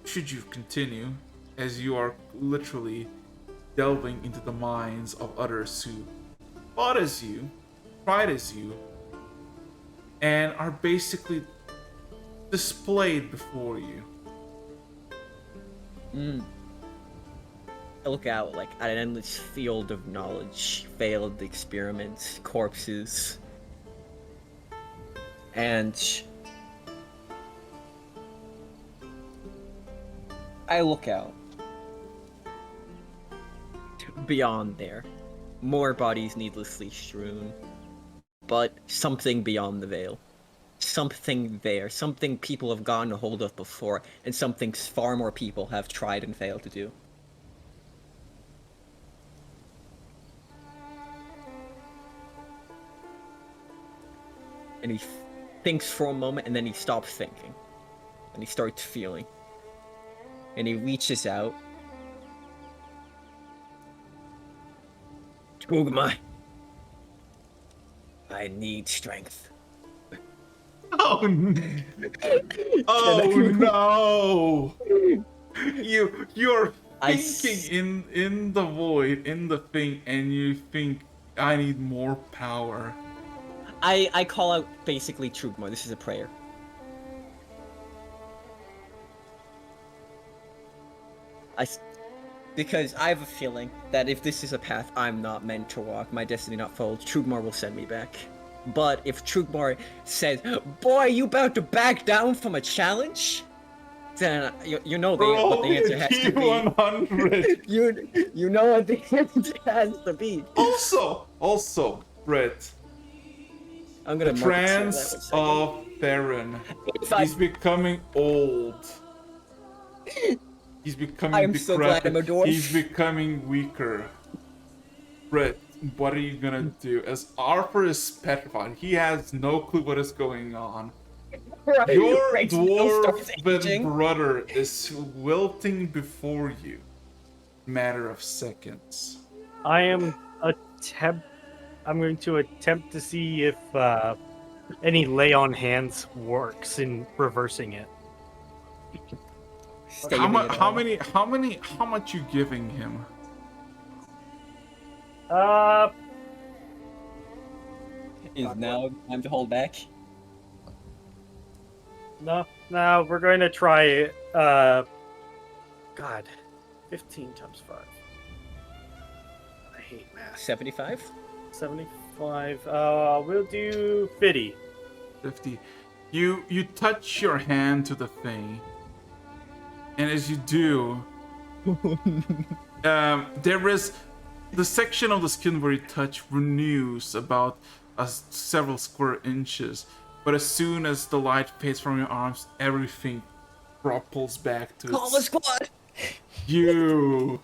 should you continue, as you are literally delving into the minds of others who fought as you, tried as you, and are basically displayed before you. I look out like at an endless field of knowledge, failed experiments, corpses, and I look out. Beyond there, more bodies needlessly strewn, but something beyond the veil. Something there, something people have gotten a hold of before, and something far more people have tried and failed to do. And he thinks for a moment, and then he stops thinking. And he starts feeling. And he reaches out. Tugma, I need strength. Oh, oh no! You're thinking in the void, in the thing, and you think I need more power. I call out basically Trugmar. This is a prayer. Because I have a feeling that if this is a path I'm not meant to walk, my destiny not followed, Trugmar will send me back. But if Trugmar says, "Boy, you about to back down from a challenge?" Then you know what the answer has to be. 100. You know what the answer has to be. Also, Brett. I'm gonna The trance of Theron. He's becoming old. He's becoming decrepit. So glad I'm a dwarf. He's becoming weaker. Brett, what are you gonna do? As Arthur is petrified, he has no clue what is going on. Your dwarven brother is wilting before you. Matter of seconds. I'm going to attempt to see if any lay on hands works in reversing it. How much you giving him? Is now time to hold back? No, we're going to try it. God, 15 times 5. I hate math. 75? 75. We'll do 50. 50. You touch your hand to the thing, and as you do, there is the section of the skin where you touch renews about several square inches. But as soon as the light fades from your arms, everything pulls back to Call the squad! You.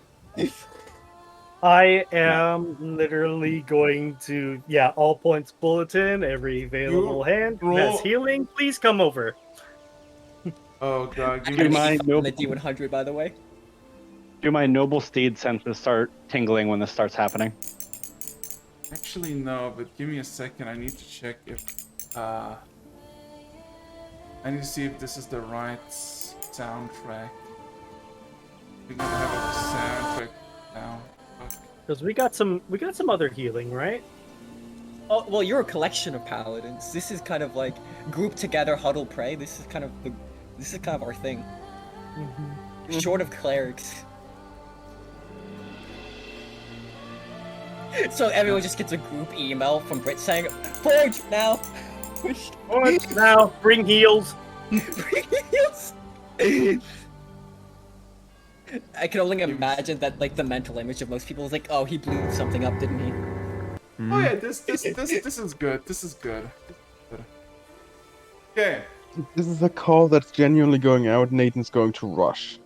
I am literally going to, all points bulletin, every available hand that's healing, please come over. Oh god, give me my the D100, by the way. Do my noble steed senses start tingling when this starts happening? Actually, no, but give me a second. I need to check if I need to see if this is the right soundtrack. We're gonna have a soundtrack now. Because we got some other healing, right? Oh well, you're a collection of paladins. This is kind of like group together, huddle, pray. This is kind of our thing. Mm-hmm. Short of clerics. So everyone just gets a group email from Brit saying, "Forge now." Forge now. Bring heals. Bring heals. I can only imagine that, like, the mental image of most people is like, "Oh, he blew something up, didn't he?" Mm-hmm. Oh yeah, this is good. This is good. Okay. This is a call that's genuinely going out. Nathan's going to rush.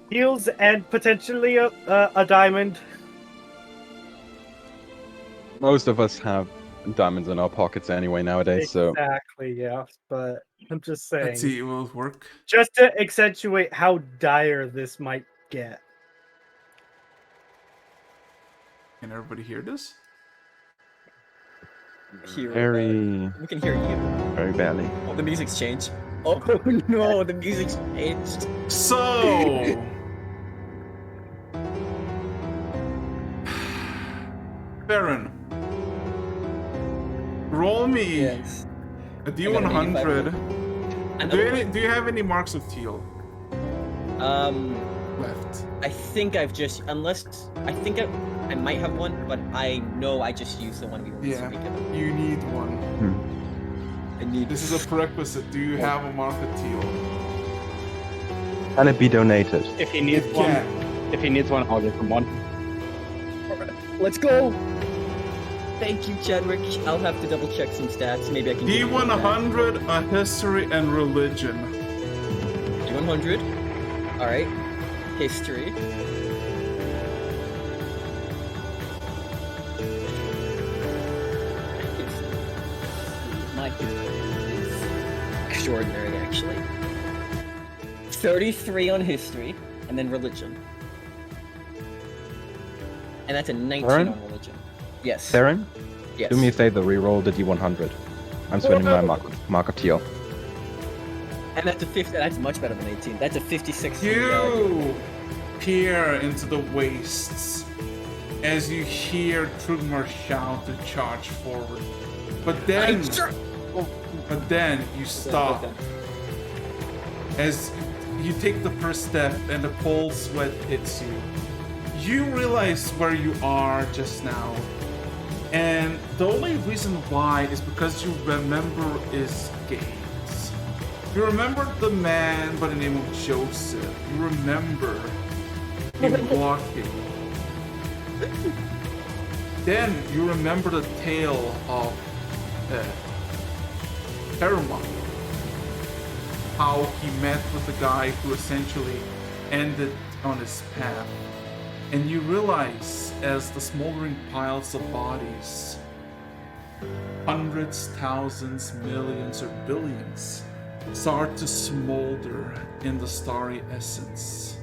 Heals and potentially a diamond. Most of us have diamonds in our pockets anyway nowadays, so Exactly, yeah. But I'm just saying. Let's see, will it work? Just to accentuate how dire this might get. Can everybody hear this? very, We can hear you. very badly. Oh, the music's changed. Oh no, the music's changed. So, Baron, roll me Yes. a I got an D100. Another one. Do you have any marks of teal left? I think I've just I think I might have one, but I know I just used the one we were Yeah, speaking of. you need one. I need This is a prerequisite. Do you have a mark of teal? Can it be donated? If he needs It one, can. I'll give him one. Let's go. Thank you, Chadwick. I'll have to double check some stats. Maybe I can. give you one back. D100, a history and religion. D100. All right. History. My history is extraordinary, actually. 33 on history, and then religion. And that's a 19 Aaron? on religion. Yes. Theron, Yes. do me a favor, re-roll the D100. I'm spending my mark of teal. And that's a 50. That's much better than 18. That's a 56. You peer into the wastes as you hear Trudmar shout to charge forward. But then you stop as you take the first step and the cold sweat hits you. You realize where you are just now. And the only reason why is because you remember his gaze. You remember the man by the name of Joseph. You remember him walking. Then you remember the tale of Tarumak. How he met with the guy who essentially ended on his path. And you realize as the smoldering piles of bodies, hundreds, thousands, millions, or billions, start to smolder in the starry essence.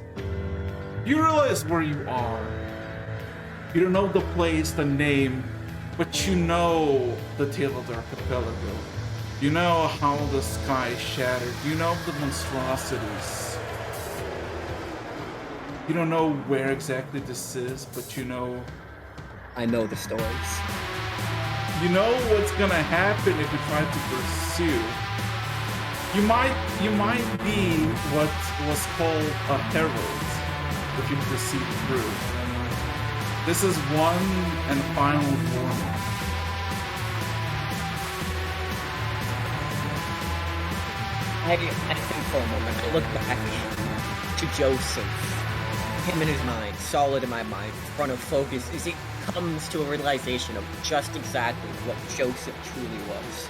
You realize where you are. You don't know the place, the name, but you know the tale of the archipelago. You know how the sky shattered. You know the monstrosities. You don't know where exactly this is, but you know... I know the stories. You know what's gonna happen if you try to pursue. You might be what was called a herald if you proceed through. This is one and final warning. I think for a moment, I look back to Joseph. Him in his mind, solid in my mind, front of focus, as he comes to a realization of just exactly what Joseph truly was.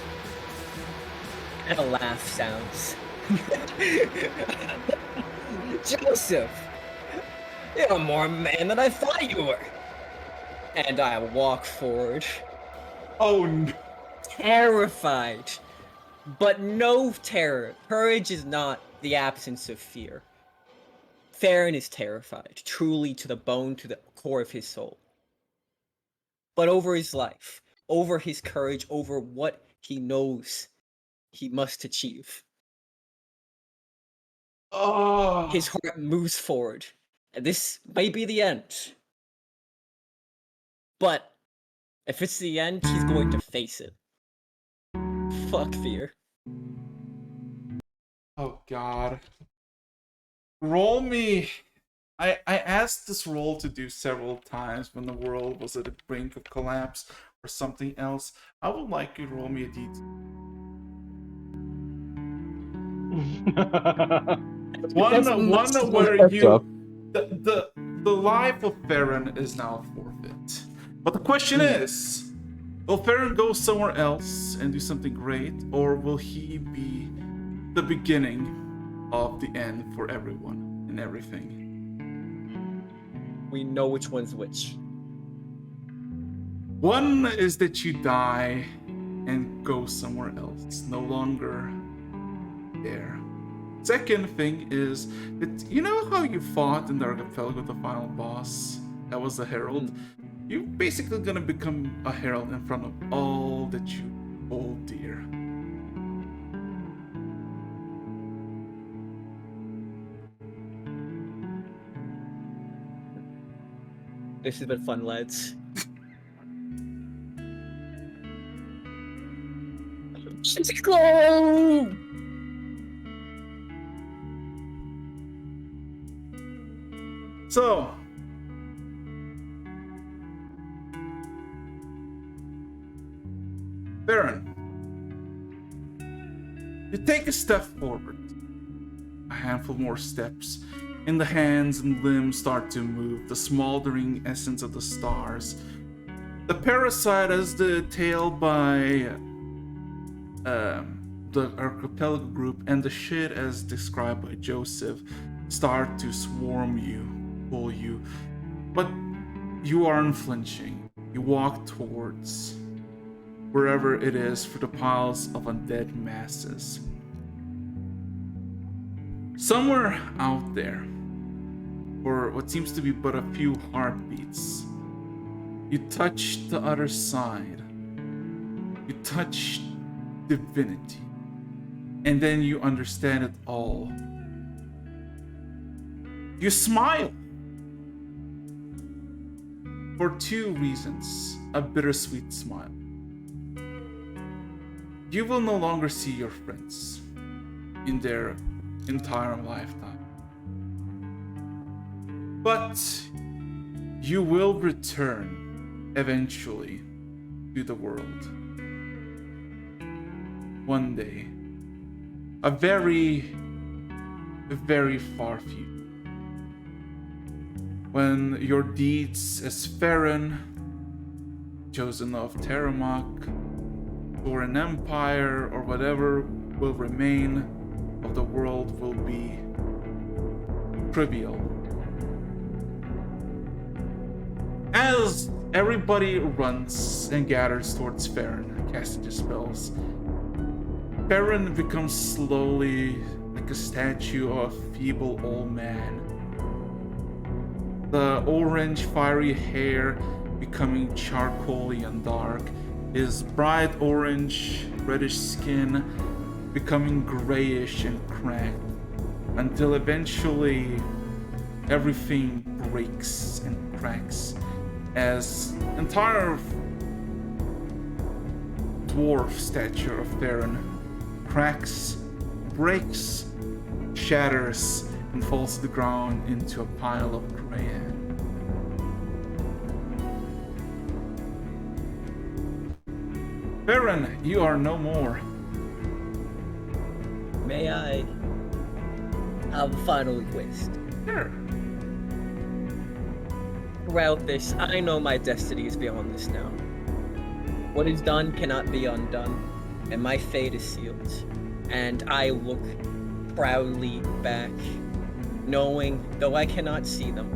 And a laugh sounds. Joseph! You're more man than I thought you were! And I walk forward. Oh no. Terrified! But no terror. Courage is not the absence of fear. Theron is terrified, truly to the bone, to the core of his soul. But over his life, over his courage, over what he knows he must achieve. Oh. His heart moves forward. And this may be the end. But if it's the end, he's going to face it. Fuck fear. Oh god. Roll me. I asked this roll to do several times when the world was at the brink of collapse or something else. I would like you to roll me a d. one where you the life of Farron is now forfeit. But the question is, will Farron go somewhere else and do something great, or will he be the beginning of the end for everyone and everything? We know which one's which. One is that you die and go somewhere else, no longer there. Second thing is that you know how you fought in the archipelago with the final boss? That was the herald. You're basically gonna become a herald in front of all that you hold dear. This has been fun, lads. Let's go! So, Baron, you take a step forward, a handful more steps, and the hands and limbs start to move, the smoldering essence of the stars. The parasite as the tail by the archipelago group and the shit as described by Joseph start to swarm you, pull you, but you are unflinching. You walk towards wherever it is for the piles of undead masses. Somewhere out there, for what seems to be but a few heartbeats, you touch the other side. You touch divinity. And then you understand it all. You smile. For two reasons. A bittersweet smile. You will no longer see your friends in their entire lifetime. But you will return eventually to the world. One day. A very, very far future. When your deeds as Farron, chosen of Tarumak, or an empire or whatever will remain of the world will be trivial. As everybody runs and gathers towards Farron, casting his spells, Farron becomes slowly like a statue of a feeble old man. The orange fiery hair becoming charcoaly and dark, his bright orange reddish skin becoming grayish and cracked, until eventually everything breaks and cracks as entire dwarf stature of Farron cracks, breaks, shatters, and falls to the ground into a pile of crayon. Farron, you are no more. May I have a final request? Sure. Throughout this, I know my destiny is beyond this now. What is done cannot be undone, and my fate is sealed. And I look proudly back, knowing, though I cannot see them,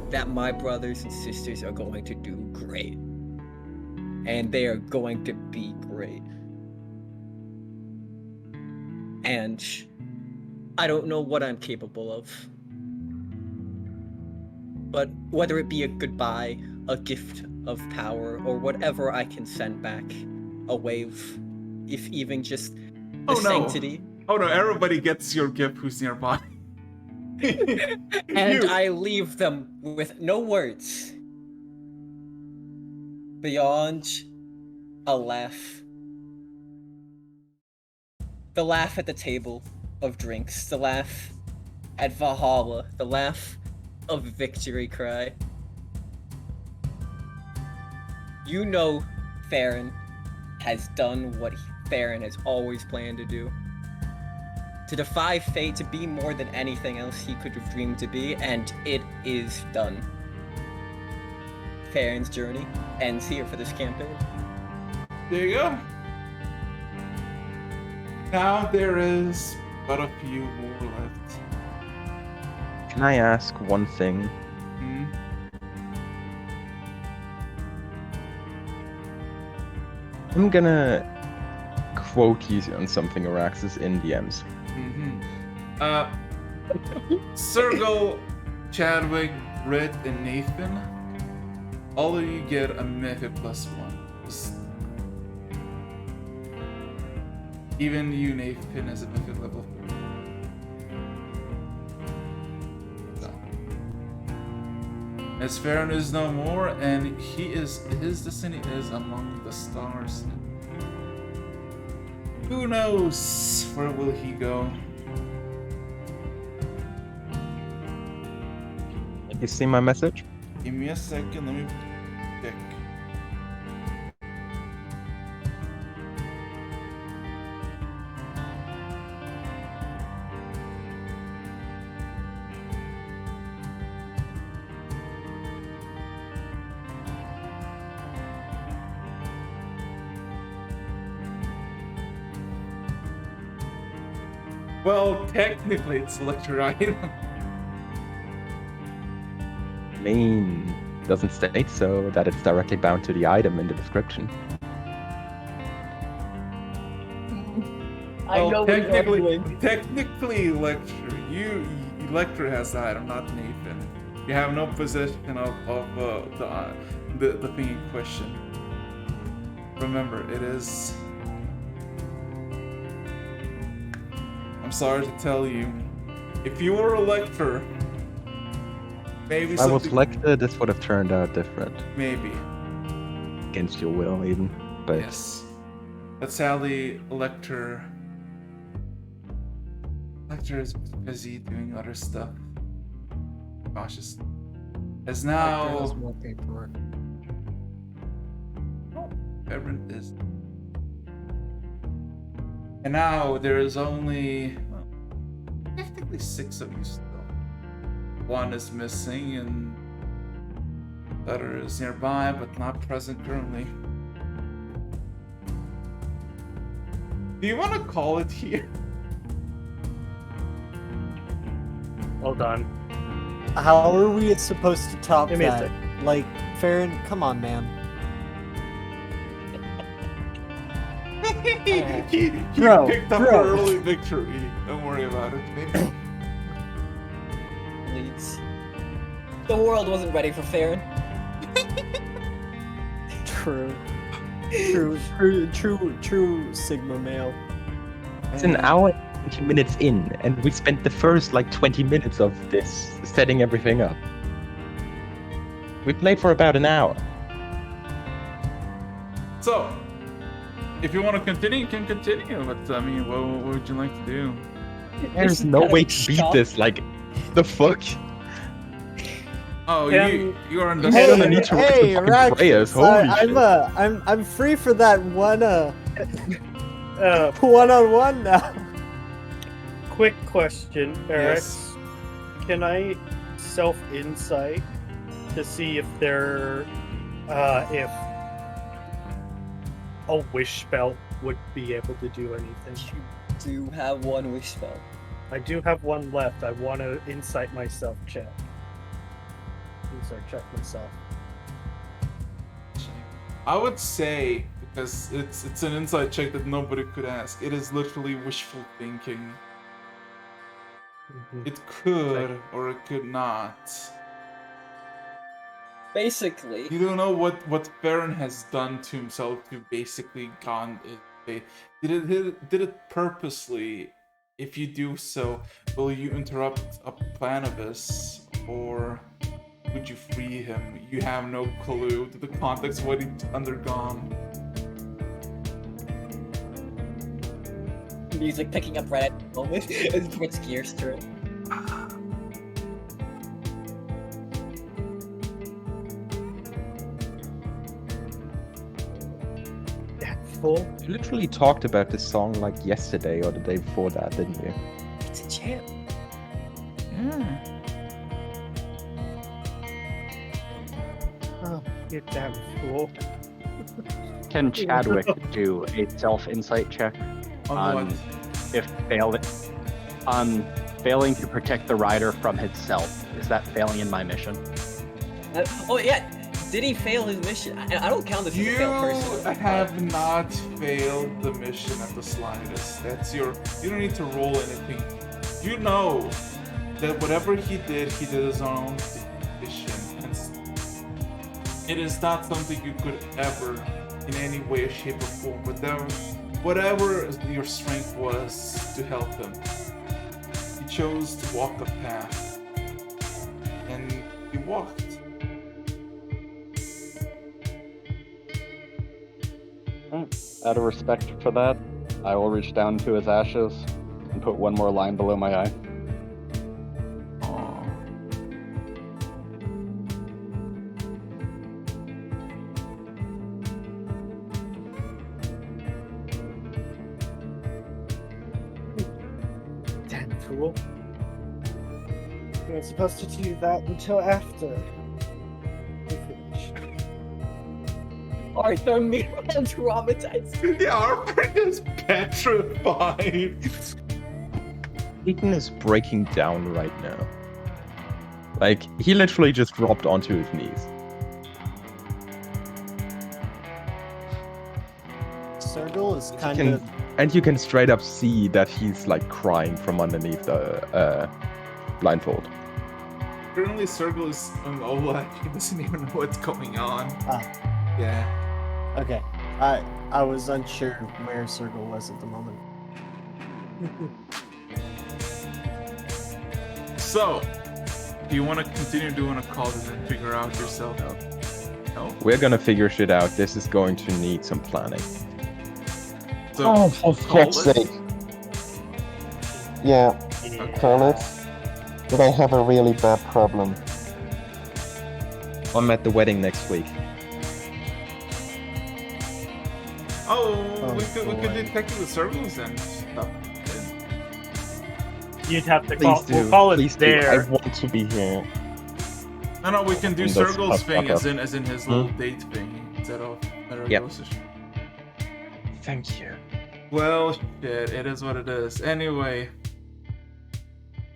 that my brothers and sisters are going to do great. And they are going to be great. And I don't know what I'm capable of. But whether it be a goodbye, a gift of power, or whatever I can send back, a wave, if even just the sanctity. Oh no, everybody gets your gift who's nearby. And I leave them with no words beyond a laugh. The laugh at the table of drinks, the laugh at Valhalla, the laugh of victory cry. You know Farron has done what Farron has always planned to do. To defy fate, to be more than anything else he could have dreamed to be, and it is done. Farron's journey ends here for this campaign. There you go. Now there is but a few more left. Can I ask one thing? I'm gonna quote you on something Araxis in DMs. Sergal, Chadwick, Britt, and Nathan, all of you get a mythic +1. Even you, Nathan, is a mythic level 4. So. As Farron is no more, and his destiny is among the stars. Who knows where will he go? You see my message? Give me a second, let me check. Well, technically it's a lecture item. I mean, doesn't state so that it's directly bound to the item in the description. I know technically, lecture. Lecture has the item, not Nathan. You have no possession of the thing in question. Remember, it is. I'm sorry to tell you, if you were a lecturer, maybe If I was something. lectured, this would have turned out different. Maybe. Against your will, even. But Yes. But sadly, Lecter is busy doing other stuff. Cautious. As now. There's more paperwork. Everyone is. And now there is only, well, technically 6 of you still. One is missing and the other is nearby but not present currently. Do you want to call it here? Hold on. How are we supposed to top Give me a that? sec. Like, Farron, come on, man. he Bro, picked up bro. an early victory. Don't worry about it. Maybe. Please. The world wasn't ready for Farron. True. True Sigma male. it's an hour and 20 minutes in, and we spent the first 20 minutes of this setting everything up. We played for about an hour. So, if you want to continue, you can continue. But I mean, what would you like to do? There's is no kind of way a to beat shock. this. The fuck? Oh, Can- you are in the. Hey, gonna need to write some fucking Raxus, prayers, holy shit. I'm free for that one Uh, one-on-one now. quick question, Eric. Yes. Can I self-insight to see if there, if a wish spell would be able to do anything? You do have one wish spell. I do have one left. I want to insight myself check. Insight check myself. I would say, because it's an inside check that nobody could ask. It is literally wishful thinking. It could or it could not. Basically, You don't know what Farron has done to himself to basically gone. Did it purposely? If you do so, will you interrupt a plan of his, or would you free him? You have no clue to the context of what he's undergone. music picking up right at the moment as he puts gears through it. Full. You literally talked about this song yesterday or the day before that, didn't you? It's a jam. Oh, get that fool. Can Chadwick do a self-insight check On what? if failing to protect the rider from himself? Is that failing in my mission? Oh yeah, Did he fail his mission? I don't count this as a fail personally. You have not failed the mission at the slightest. That's your. You don't need to roll anything. You know that whatever he did his own mission. It is not something you could ever, in any way, shape, or form, whatever your strength was to help him. He chose to walk a path, and he walked. Out of respect for that, I will reach down to his ashes and put one more line below my eye. Aww. Damn fool. You're supposed to do that until after we finish. Arthur, me, I'm traumatized. The Arthur is petrified. Ethan is breaking down right now. Like, he literally just dropped onto his knees. Sergal is kind of. And you can straight up see that he's like crying from underneath the blindfold. Currently, Sergal is like he doesn't even know what's going on. Yeah. Okay. I was unsure where Sergal was at the moment. So, do you want to continue doing a call and then figure out yourself? No. We're gonna figure shit out. This is going to need some planning. So, For fuck's sake. Yeah, call it. But I have a really bad problem. I'm at the wedding next week. Oh, we could detect the circles and stuff. You'd have to Please call. do. We'll call it Please do. there. I want to be here. No, we can do And that's Sergal's thing fuck up. as in his little date thing instead of Yep. Maragosa's. Thank you. Well, shit, it is what it is. Anyway,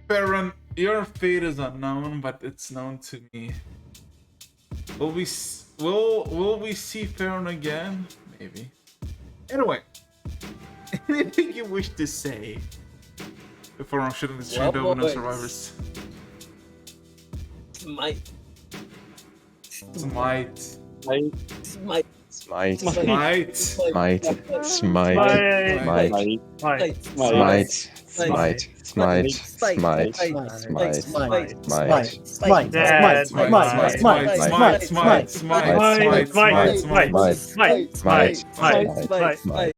Farron, your fate is unknown, but it's known to me. Will we see Farron again? Maybe. Anyway, anything you wish to say before I'm shooting the stream over no boys. survivors? Smite. Smite. Smite. Smite. Smite. Smite. Smite. Smite. Smite. Smite. Smite. Smite. Smite. Smite. Smite. Smite.